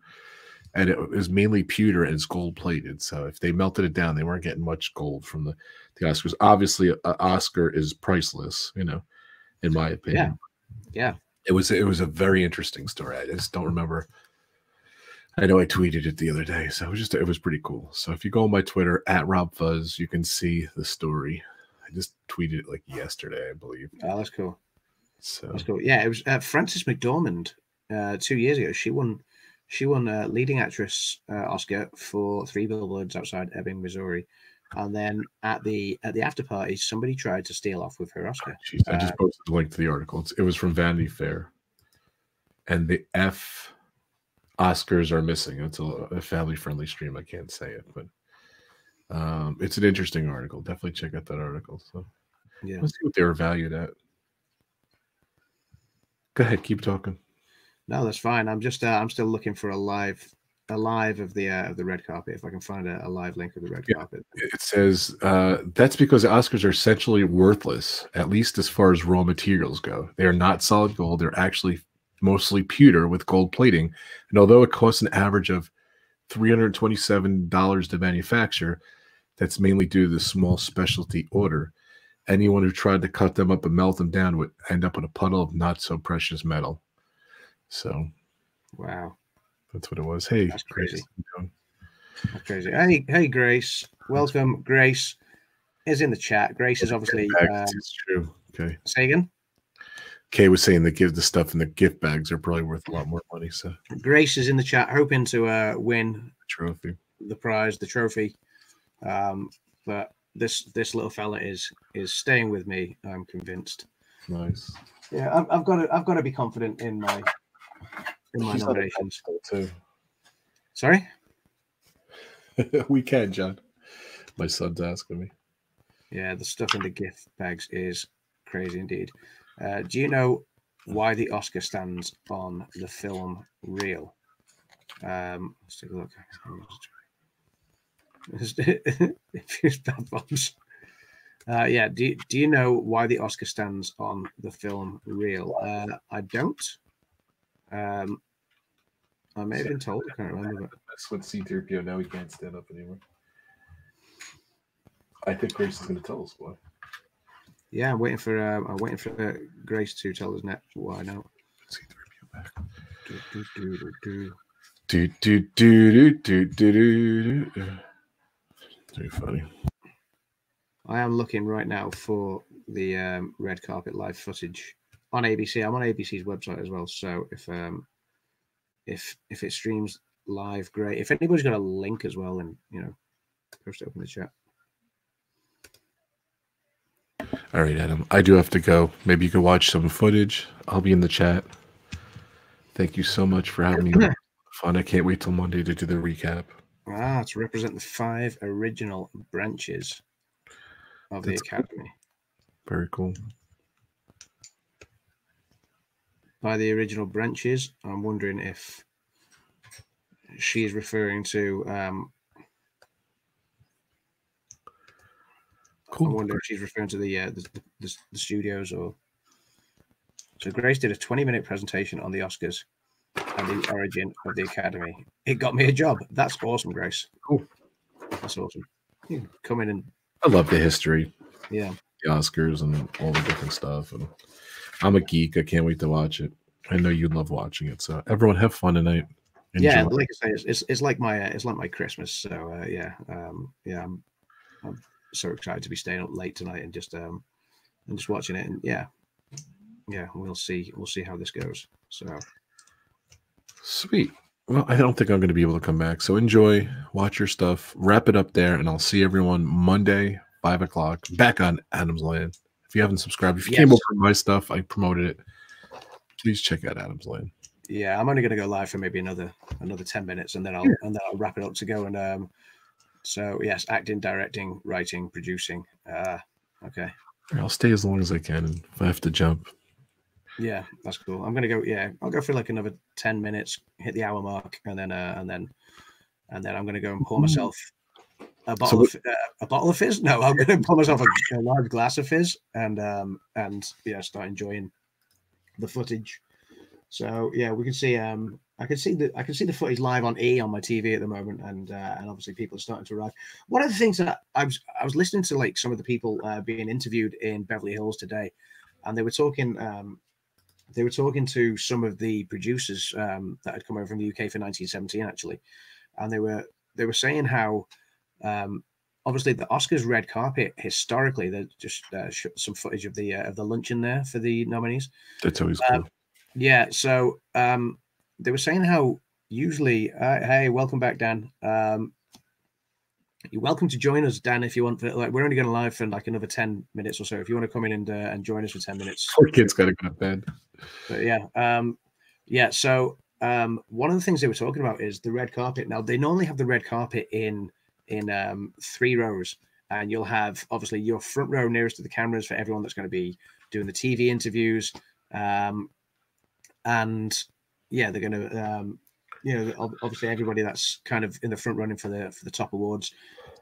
And it was mainly pewter and it's gold plated. So if they melted it down, they weren't getting much gold from the Oscars. Obviously, an Oscar is priceless, in my opinion. Yeah. It was a very interesting story. I just don't remember. I know I tweeted it the other day, so it was pretty cool. So if you go on my Twitter @RobFuzz, you can see the story. I just tweeted it like yesterday, I believe. Oh, that's cool. So that's cool. Yeah, it was Frances McDormand 2 years ago. She won leading actress Oscar for 3 Billboards Outside Ebbing, Missouri. And then at the after party, somebody tried to steal off with her Oscar. I just posted the link to the article. It was from Vanity Fair, and the F Oscars are missing. It's a family-friendly stream. I can't say it, but it's an interesting article. Definitely check out that article. So yeah, let's see what they were valued at. Go ahead, keep talking. No, that's fine. I'm just I'm still looking for a live of the red carpet. If I can find a live link of the red carpet. It says that's because the Oscars are essentially worthless, at least as far as raw materials go. They are not solid gold. They're actually mostly pewter with gold plating. And although it costs an average of $327 to manufacture, that's mainly due to the small specialty order. Anyone who tried to cut them up and melt them down would end up with a puddle of not so precious metal. So, wow, that's what it was. Hey, that's crazy. Grace, that's crazy. Hey, Grace, welcome. Grace is in the chat. Grace is obviously. It's true. Okay. Say again. Kay was saying that the stuff in the gift bags are probably worth a lot more money. So Grace is in the chat, hoping to win the prize, the trophy. But this little fella is staying with me. I'm convinced. Nice. Yeah, I've got to be confident in my nominations too. Sorry. We can, John. My son's asking me. Yeah, the stuff in the gift bags is crazy indeed. Do you know why the Oscar stands on the film reel? Let's take a look. Infused bad bombs. Yeah. Do you know why the Oscar stands on the film reel? I don't. I may have been told. I can't remember. But... That's what C-3PO. Now he can't stand up anymore. I think Grace is going to tell us why. Yeah, I'm waiting for Grace to tell us next why now. C-3PO back. Very funny. I am looking right now for the red carpet live footage on ABC. I'm on ABC's website as well. So if it streams live, great. If anybody's got a link as well, then post it up in the chat. All right, Adam. I do have to go. Maybe you can watch some footage. I'll be in the chat. Thank you so much for having me. Fun. I can't wait till Monday to do the recap. To represent the 5 original branches of the Academy. Cool. Very cool. By the original branches, I'm wondering if she is referring to. Cool. I wonder if she's referring to the studios or. So Grace did a 20-minute presentation on the Oscars and the origin of the Academy. It got me a job. That's awesome, Grace. Cool. That's awesome. You can come in and. I love the history. Yeah. The Oscars and all the different stuff. And I'm a geek. I can't wait to watch it. I know you love watching it. So everyone have fun tonight. Enjoy. Yeah, like I say, it's like my Christmas. So yeah, I'm so excited to be staying up late tonight and just watching it. And yeah, we'll see how this goes. So sweet. Well, I don't think I'm going to be able to come back. So enjoy, watch your stuff, wrap it up there, and I'll see everyone Monday, 5 o'clock, back on Adam's Land. If you haven't subscribed, if you came over my stuff, I promoted it. Please check out Adam's Land. Yeah, I'm only going to go live for maybe another 10 minutes, and then I'll wrap it up to go. And so yes, acting, directing, writing, producing. Okay. I'll stay as long as I can, and if I have to jump. Yeah, that's cool. I'm gonna go. Yeah, I'll go for like another 10 minutes, hit the hour mark, and then I'm gonna go and pour myself a bottle of fizz. No, I'm gonna pour myself a large glass of fizz, and start enjoying the footage. So yeah, we can see. I can see the footage live on E on my TV at the moment, and obviously people are starting to arrive. One of the things that I was listening to, like some of the people being interviewed in Beverly Hills today, and they were talking. They were talking to some of the producers that had come over from the UK for 1917, actually, and they were saying how obviously the Oscars red carpet historically they just some footage of the luncheon there for the nominees. That's always cool. Yeah, so they were saying how usually, hey, welcome back, Dan. You're welcome to join us, Dan, if you want. We're only going to live for like another 10 minutes or so. If you want to come in and join us for 10 minutes. Poor kid's got to go to bed. But yeah. So one of the things they were talking about is the red carpet. Now they normally have the red carpet in 3 rows, and you'll have obviously your front row nearest to the cameras for everyone that's going to be doing the TV interviews. and yeah, they're going to, obviously everybody that's kind of in the front running for the top awards.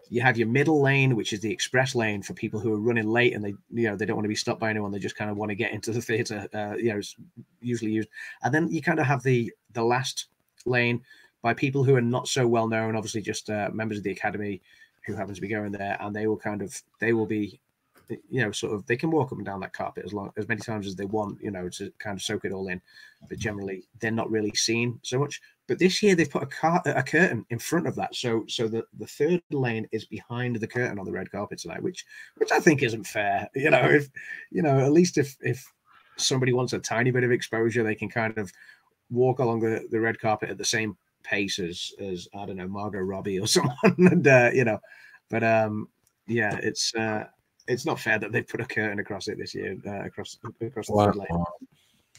You have your middle lane, which is the express lane for people who are running late and they don't want to be stopped by anyone. They just kind of want to get into the theater. It's usually used, and then you kind of have the last lane by people who are not so well known, obviously just members of the academy who happen to be going there, and they will be, sort of, they can walk up and down that carpet as many times as they want, to kind of soak it all in, but generally they're not really seen so much. But this year they've put a curtain in front of that, so the third lane is behind the curtain on the red carpet tonight, which I think isn't fair. If at least if somebody wants a tiny bit of exposure, they can kind of walk along the red carpet at the same pace as I don't know, Margot Robbie or someone, and but yeah, it's not fair that they put a curtain across it this year, across the third lane.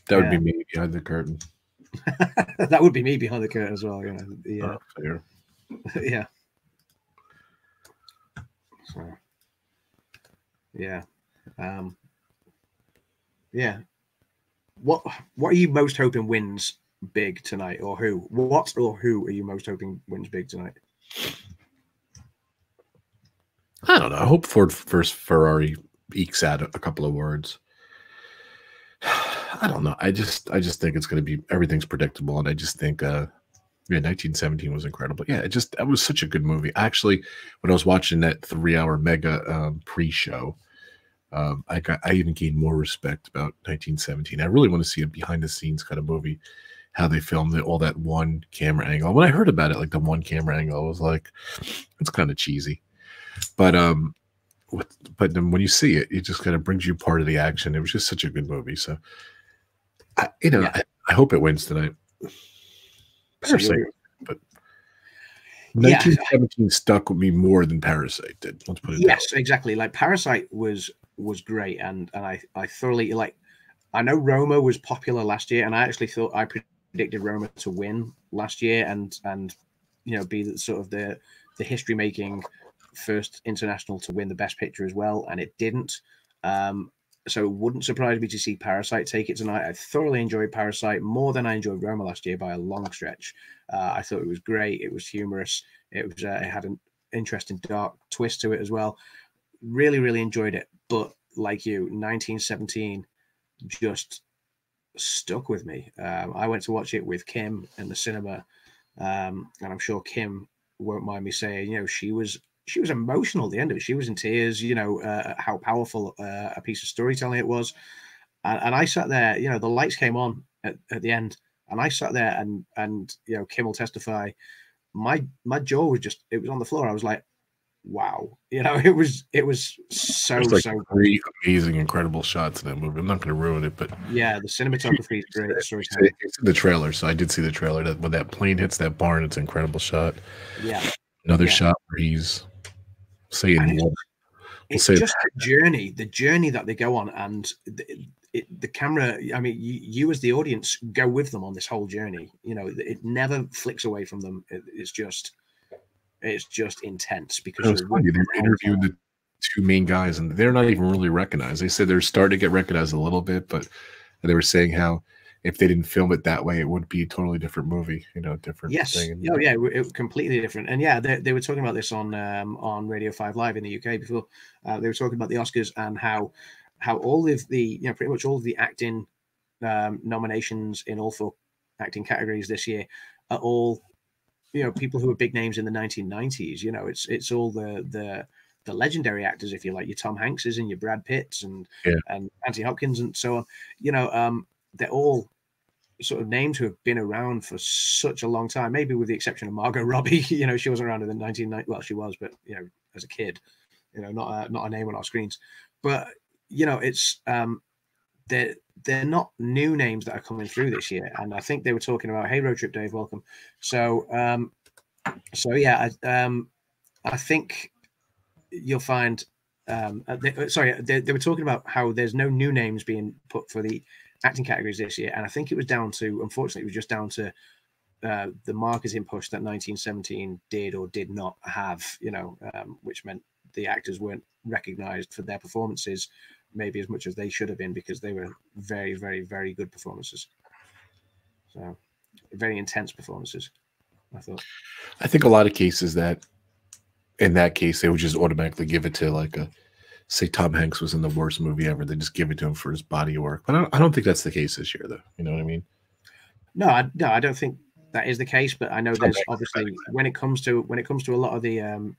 That would be me behind the curtain. That would be me behind the curtain as well. Fair. Yeah. So, yeah. Yeah. What are you most hoping wins big tonight, or who? What or who are you most hoping wins big tonight? I don't know. I hope Ford versus Ferrari ekes out a couple of words. I don't know. I just think it's going to be, everything's predictable, and I just think 1917 was incredible. Yeah, that was such a good movie. Actually, when I was watching that 3-hour mega pre-show, I even gained more respect about 1917. I really want to see a behind the scenes kind of movie, how they filmed it, all that one camera angle. When I heard about it, like the one camera angle, I was like, it's kind of cheesy. But then when you see it, it just kind of brings you part of the action. It was just such a good movie. So, I hope it wins tonight. Parasite, but 1917 stuck with me more than Parasite did. Let's put it yes, that way. Exactly. Like Parasite was great, and I thoroughly like. I know Roma was popular last year, and I actually thought I predicted Roma to win last year, and be the sort of the history making first international to win the best picture as well, and it didn't. So it wouldn't surprise me to see Parasite take it tonight. I thoroughly enjoyed Parasite more than I enjoyed Roma last year by a long stretch. I thought it was great. It was humorous. It had an interesting dark twist to it as well. Really, really enjoyed it. But like you, 1917 just stuck with me. I went to watch it with Kim in the cinema, and I'm sure Kim won't mind me saying, she was emotional at the end of it. She was in tears, how powerful a piece of storytelling it was. And I sat there, the lights came on at the end, and I sat there and Kim will testify, my jaw was it was on the floor. I was like, wow, it was so There's like 3 amazing, incredible shots in that movie. I'm not going to ruin it, but yeah, the cinematography is great. It's in the trailer, so I did see the trailer. That when that plane hits that barn, it's an incredible shot. Yeah, another shot where he's saying, it's just the journey that they go on, and the camera. I mean, you as the audience go with them on this whole journey. It never flicks away from them. It's just intense because it's funny. They were interviewing the 2 main guys, and they're not even really recognized. They said they're starting to get recognized a little bit, but they were saying how if they didn't film it that way, it would be a totally different movie, different thing. It was completely different. And yeah, they were talking about this on Radio 5 Live in the UK before. They were talking about the Oscars and how all of the, pretty much all of the acting nominations in all 4 acting categories this year are all, people who are big names in the 1990s. It's all the legendary actors, if you like, your Tom Hankses and your Brad Pitts and Anthony Hopkins and so on. They're all sort of names who have been around for such a long time, maybe with the exception of Margot Robbie. She wasn't around in the 1990s. Well, she was, but as a kid, not a name on our screens. But it's they're not new names that are coming through this year. And I think they were talking about, hey, Road Trip Dave, welcome. So yeah, I think you'll find. They were talking about how there's no new names being put for the acting categories this year, and I think it was down to, unfortunately, it was just down to the marketing push that 1917 did or did not have, which meant the actors weren't recognized for their performances maybe as much as they should have been, because they were very, very, very good performances. So very intense performances, I thought. I think a lot of cases that in that case they would just automatically give it to like a say Tom Hanks was in the worst movie ever. They just give it to him for his body of work. But I don't think that's the case this year, though. You know what I mean? No, I don't think that is the case. But I know there's obviously when it comes to a lot of the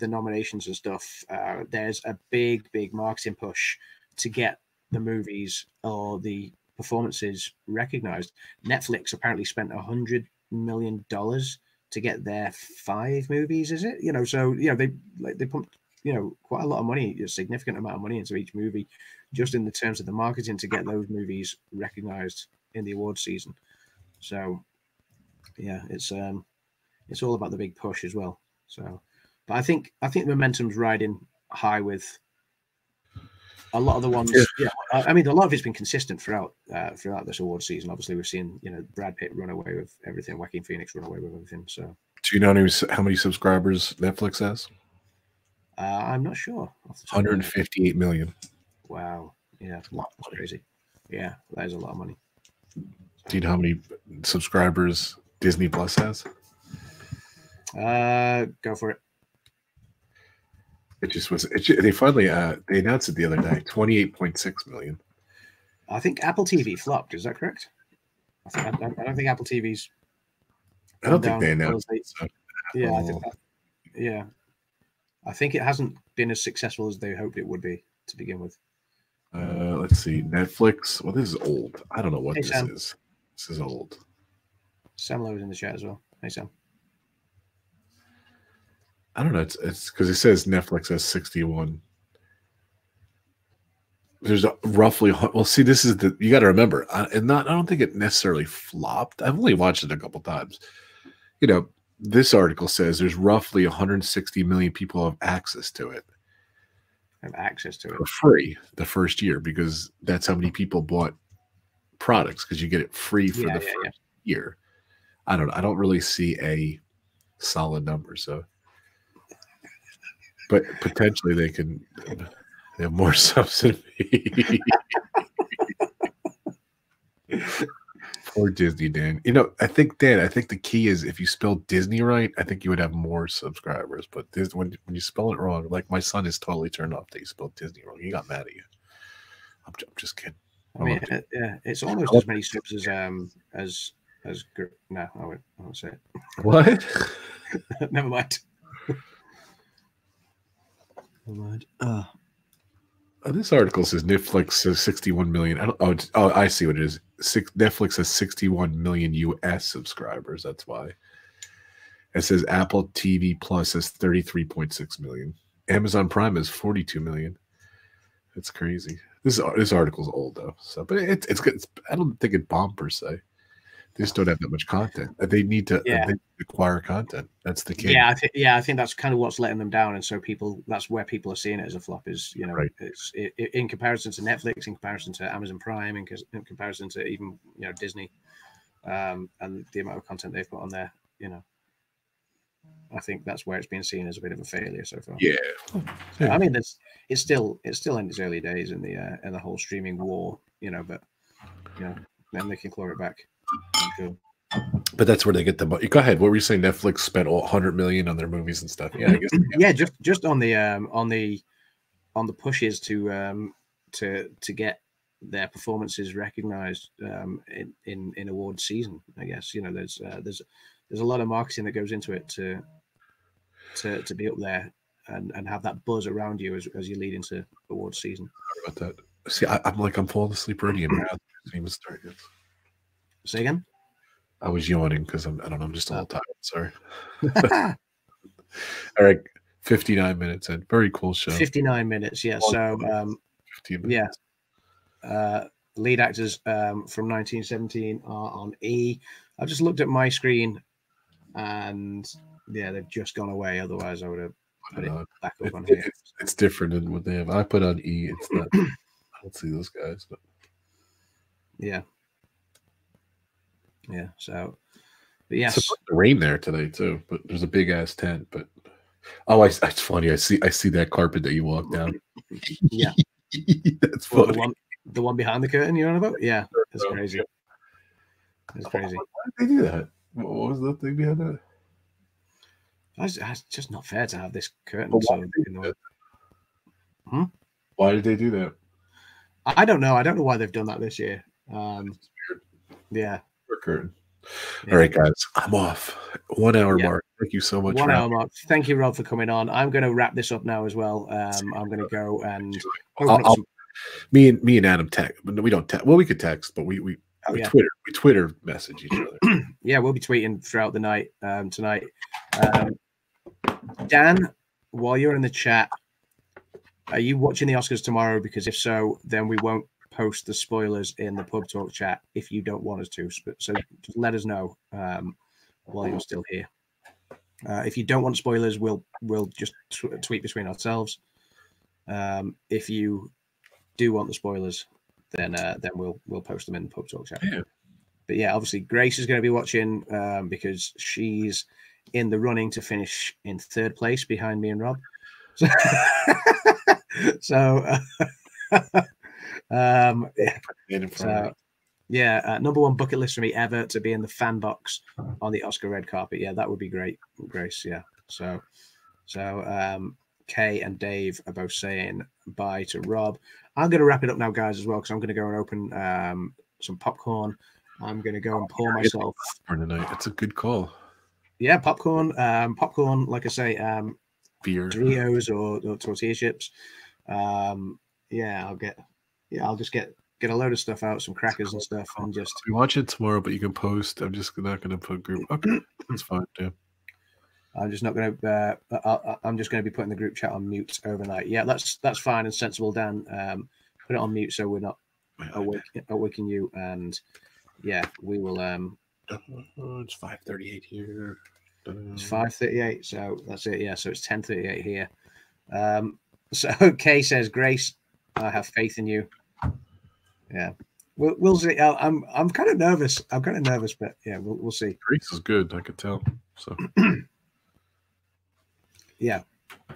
nominations and stuff, there's a big marketing push to get the movies or the performances recognized. Netflix apparently spent $100 million to get their 5 movies. Is it? You know, so they pumped quite a lot of money, a significant amount of money into each movie, just in the terms of the marketing to get those movies recognized in the awards season. So, yeah, it's all about the big push as well. So, but I think the momentum's riding high with a lot of the ones. Yeah, I mean, a lot of it's been consistent throughout this award season. Obviously, we've seen Brad Pitt run away with everything, Joaquin Phoenix run away with everything. So, do you know how many subscribers Netflix has? I'm not sure. 158 million. Wow. Yeah, that's crazy. Yeah, that is a lot of money. Do you know how many subscribers Disney Plus has? Go for it. It just was. They finally they announced it the other day. 28.6 million. I think Apple TV flopped. Is that correct? I don't think Apple TV's. I don't think they announced. Yeah, I think that. Yeah, I think it hasn't been as successful as they hoped it would be to begin with. Let's see. Netflix. Well, this is old. I don't know what this is. This is old. Sam Lowe's in the chat as well. Hey, Sam. I don't know. It's because it says Netflix has 61. There's roughly. Well, see, this is you got to remember. I don't think it necessarily flopped. I've only watched it a couple times. This article says there's roughly 160 million people have access to it. For free the first year, because that's how many people bought products, because you get it free for the first year. I don't really see a solid number, so but potentially they have more subs than me. Poor Disney, Dan. I think the key is if you spell Disney right, I think you would have more subscribers. But when you spell it wrong, like my son is totally turned off that you spelled Disney wrong. He got mad at you. I'm just kidding. I mean, it's almost as many subs as no, I won't say it. What? Never mind. This article says Netflix says 61 million. I see what it is. Netflix has 61 million US subscribers. That's why. It says Apple TV Plus has 33.6 million. Amazon Prime has 42 million. It's crazy. This article's old though. So, but it's good. I don't think it bombed per se. They just don't have that much content. They need to acquire content. That's the key. I think that's kind of what's letting them down, and so that's where people are seeing it as a flop. Is right. It's in comparison to Netflix, in comparison to Amazon Prime, in comparison to even Disney, and the amount of content they've got on there. I think that's where it's been seen as a bit of a failure so far. Yeah. So, I mean, it's still in its early days in the whole streaming war. But then they can claw it back. But that's where they get the money. Go ahead. What were you saying? Netflix spent 100 million on their movies and stuff. Yeah, I guess. Yeah, just on the pushes to get their performances recognized in award season. I guess there's a lot of marketing that goes into it to be up there and have that buzz around you as you lead into award season. Sorry about that. See, I'm falling asleep already, and now it's even started. Say again? I was yawning because I'm just a little tired. Sorry. All right, 59 minutes in. Very cool show. 59 minutes, yeah. So, 15 minutes. Lead actors from 1917 are on E. I've just looked at my screen, and they've just gone away. Otherwise, I would have put it back up on here. It's different than what they have. I put on E. It's not. I don't see those guys, but yeah. So, but yes, it's supposed to rain there today too. But there's a big ass tent. But it's funny. I see that carpet that you walk down. Yeah, that's funny. The one behind the curtain you're on about. Yeah, that's crazy. It's crazy. Why did they do that? What was the thing behind that? It's just not fair to have this curtain. But So, why did they do that? I don't know. I don't know why they've done that this year. Yeah. Curtain. Yeah. All right, guys, I'm off. 1 hour mark. Thank you so much. 1 hour mark. Thank you, Rob, for coming on. I'm going to wrap this up now as well. I'm going to go and me and Adam text, but we don't text. Well, we could text, but we Twitter message each other. Yeah, we'll be tweeting throughout the night tonight. Dan, while you're in the chat, are you watching the Oscars tomorrow? Because if so, then we won't post the spoilers in the Pub Talk chat if you don't want us to. So just let us know while you're still here. If you don't want spoilers, we'll just tweet between ourselves. If you do want the spoilers, then we'll post them in the Pub Talk chat. Yeah. But yeah, obviously Grace is going to be watching because she's in the running to finish in 3rd place behind me and Rob. Number 1 bucket list for me ever to be in the fan box on the Oscar red carpet. Yeah, that would be great, Grace. Yeah. So Kay and Dave are both saying bye to Rob. I'm going to wrap it up now, guys, as well, because I'm going to go and open some popcorn. I'm going to go and pour myself for tonight. That's a good call. Yeah, popcorn. Like I say, beer, Doritos or tortilla chips. I'll just get a load of stuff out, some crackers and stuff, and just. We watch it tomorrow, but you can post. I'm just not going to put group. Okay, that's fine. Yeah. I'm just not going to. I'm just going to be putting the group chat on mute overnight. Yeah, that's fine and sensible, Dan. Put it on mute so we're not awaking you. And yeah, we will. It's 5:38 here. It's 5:38, so that's it. Yeah, so it's 10:38 here. So Kay says, Grace, I have faith in you. Yeah, we'll see. I'm kind of nervous. But yeah, we'll see. Grace is good. I could tell. So. Yeah,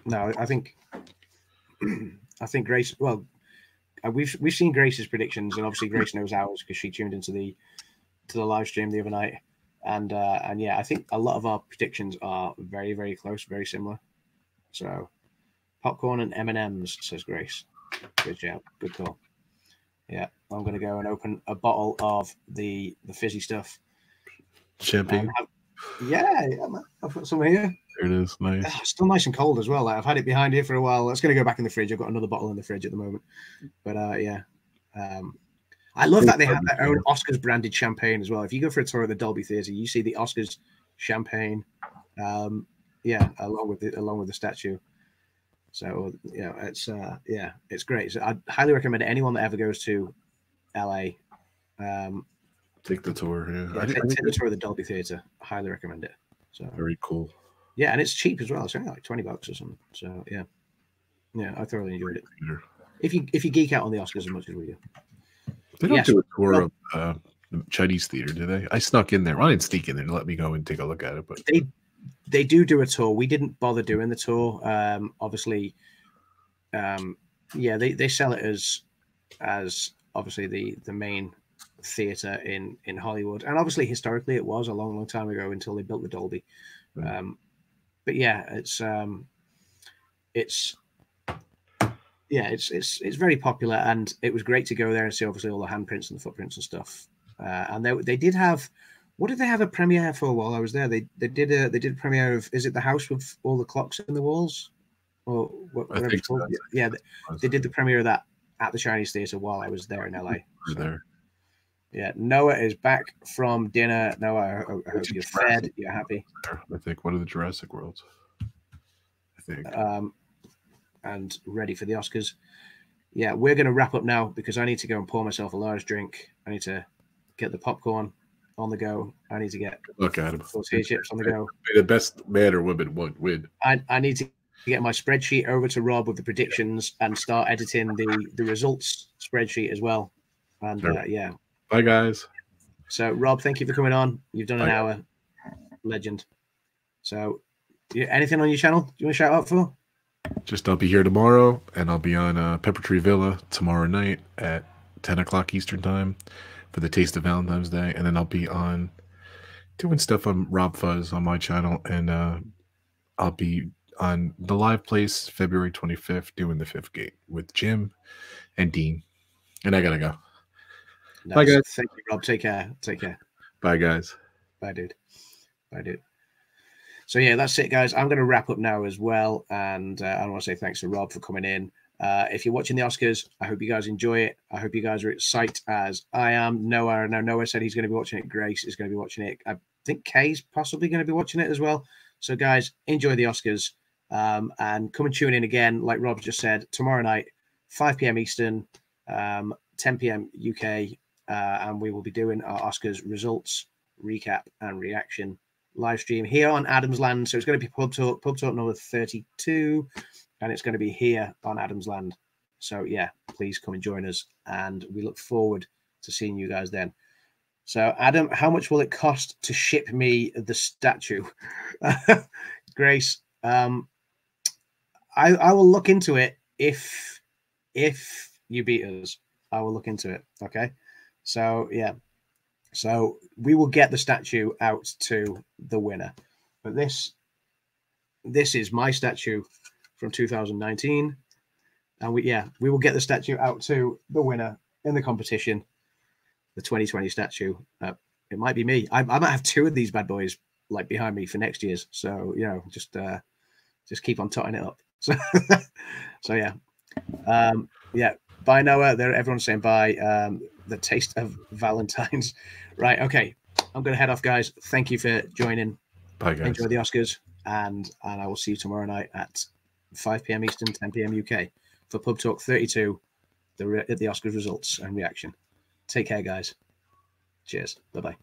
no, I think Grace. Well, we've seen Grace's predictions, and obviously Grace knows ours because she tuned into the live stream the other night, and yeah, I think a lot of our predictions are very, very close, very similar. So, popcorn and M&Ms, says Grace. Good job, good call. Yeah, I'm going to go and open a bottle of the fizzy stuff. Champagne. Man. I've got some here. There it is. Nice. Still nice and cold as well. Like, I've had it behind here for a while. It's going to go back in the fridge. I've got another bottle in the fridge at the moment. But I love that they have their own Oscars branded champagne as well. If you go for a tour of the Dolby Theatre, you see the Oscars champagne. Along with the statue. So it's great. So I'd highly recommend it. Anyone that ever goes to LA, take the tour. Yeah, take the tour of the Dolby Theatre. Highly recommend it. So very cool. Yeah, and it's cheap as well. It's only like $20 or something. So yeah, I thoroughly enjoyed it. If you geek out on the Oscars as much as we do. They don't do a tour of the Chinese theater, do they? I snuck in there. Well, I didn't sneak in there. Let me go and take a look at it. But they do a tour. We didn't bother doing the tour. Obviously, they sell it as obviously the main theater in Hollywood, and obviously historically it was a long time ago until they built the Dolby. But yeah, it's very popular, and it was great to go there and see obviously all the handprints and the footprints and stuff. And they did have, what did they have a premiere for while I was there? They did a premiere of, is it the house with all the clocks in the walls, or whatever it's called? Yeah, they did the premiere of that at the Chinese Theatre while I was there in LA. There. Yeah, Noah is back from dinner. Noah, I hope you're fed. You're happy. I think one of the Jurassic Worlds. I think. And ready for the Oscars. Yeah, we're going to wrap up now because I need to go and pour myself a large drink. I need to get the popcorn on the go. I need to get tortilla chips on the go. The best man or woman won't win. I need to get my spreadsheet over to Rob with the predictions and start editing the results spreadsheet as well. And yeah. Bye, guys. So, Rob, thank you for coming on. You've done an hour. Legend. So, anything on your channel you want to shout out for? Just I'll be here tomorrow, and I'll be on Pepper Tree Villa tomorrow night at 10 o'clock Eastern Time for the Taste of Valentine's Day, and then I'll be on doing stuff on Rob Fuzz on my channel, and I'll be on the live place February 25th doing the Fifth Gate with Jim and Dean. And I gotta go. Nice. Bye, guys. Thank you, Rob. Take care. Take care. Bye, guys. Bye, dude. Bye, dude. So yeah, that's it, guys. I'm going to wrap up now as well, and I want to say thanks to Rob for coming in. If you're watching the Oscars, I hope you guys enjoy it. I hope you guys are excited as I am. Noah said he's going to be watching it. Grace is going to be watching it. I think Kay's possibly going to be watching it as well. So guys, enjoy the Oscars, and come and tune in again, like Rob just said, tomorrow night, 5 p.m. Eastern, 10 p.m. UK, and we will be doing our Oscars results, recap, and reaction live stream here on Adam's Land. So it's going to be Pub Talk number 32, and it's going to be here on Adam's Land. So yeah, please come and join us, and we look forward to seeing you guys then. So Adam, how much will it cost to ship me the statue? Grace, I will look into it if you beat us. I will look into it. Okay. So yeah. So we will get the statue out to the winner. But this is my statue from 2019. And we will get the statue out to the winner in the competition, the 2020 statue. It might be me. I might have two of these bad boys like behind me for next year's. So, just keep on totting it up. So, yeah. Yeah. Bye, Noah. Everyone's saying bye. The Taste of Valentine's. Right. Okay. I'm going to head off, guys. Thank you for joining. Bye, guys. Enjoy the Oscars. And I will see you tomorrow night at 5 p.m. Eastern, 10 p.m. UK for Pub Talk 32, the Oscars results and reaction. Take care, guys. Cheers. Bye-bye.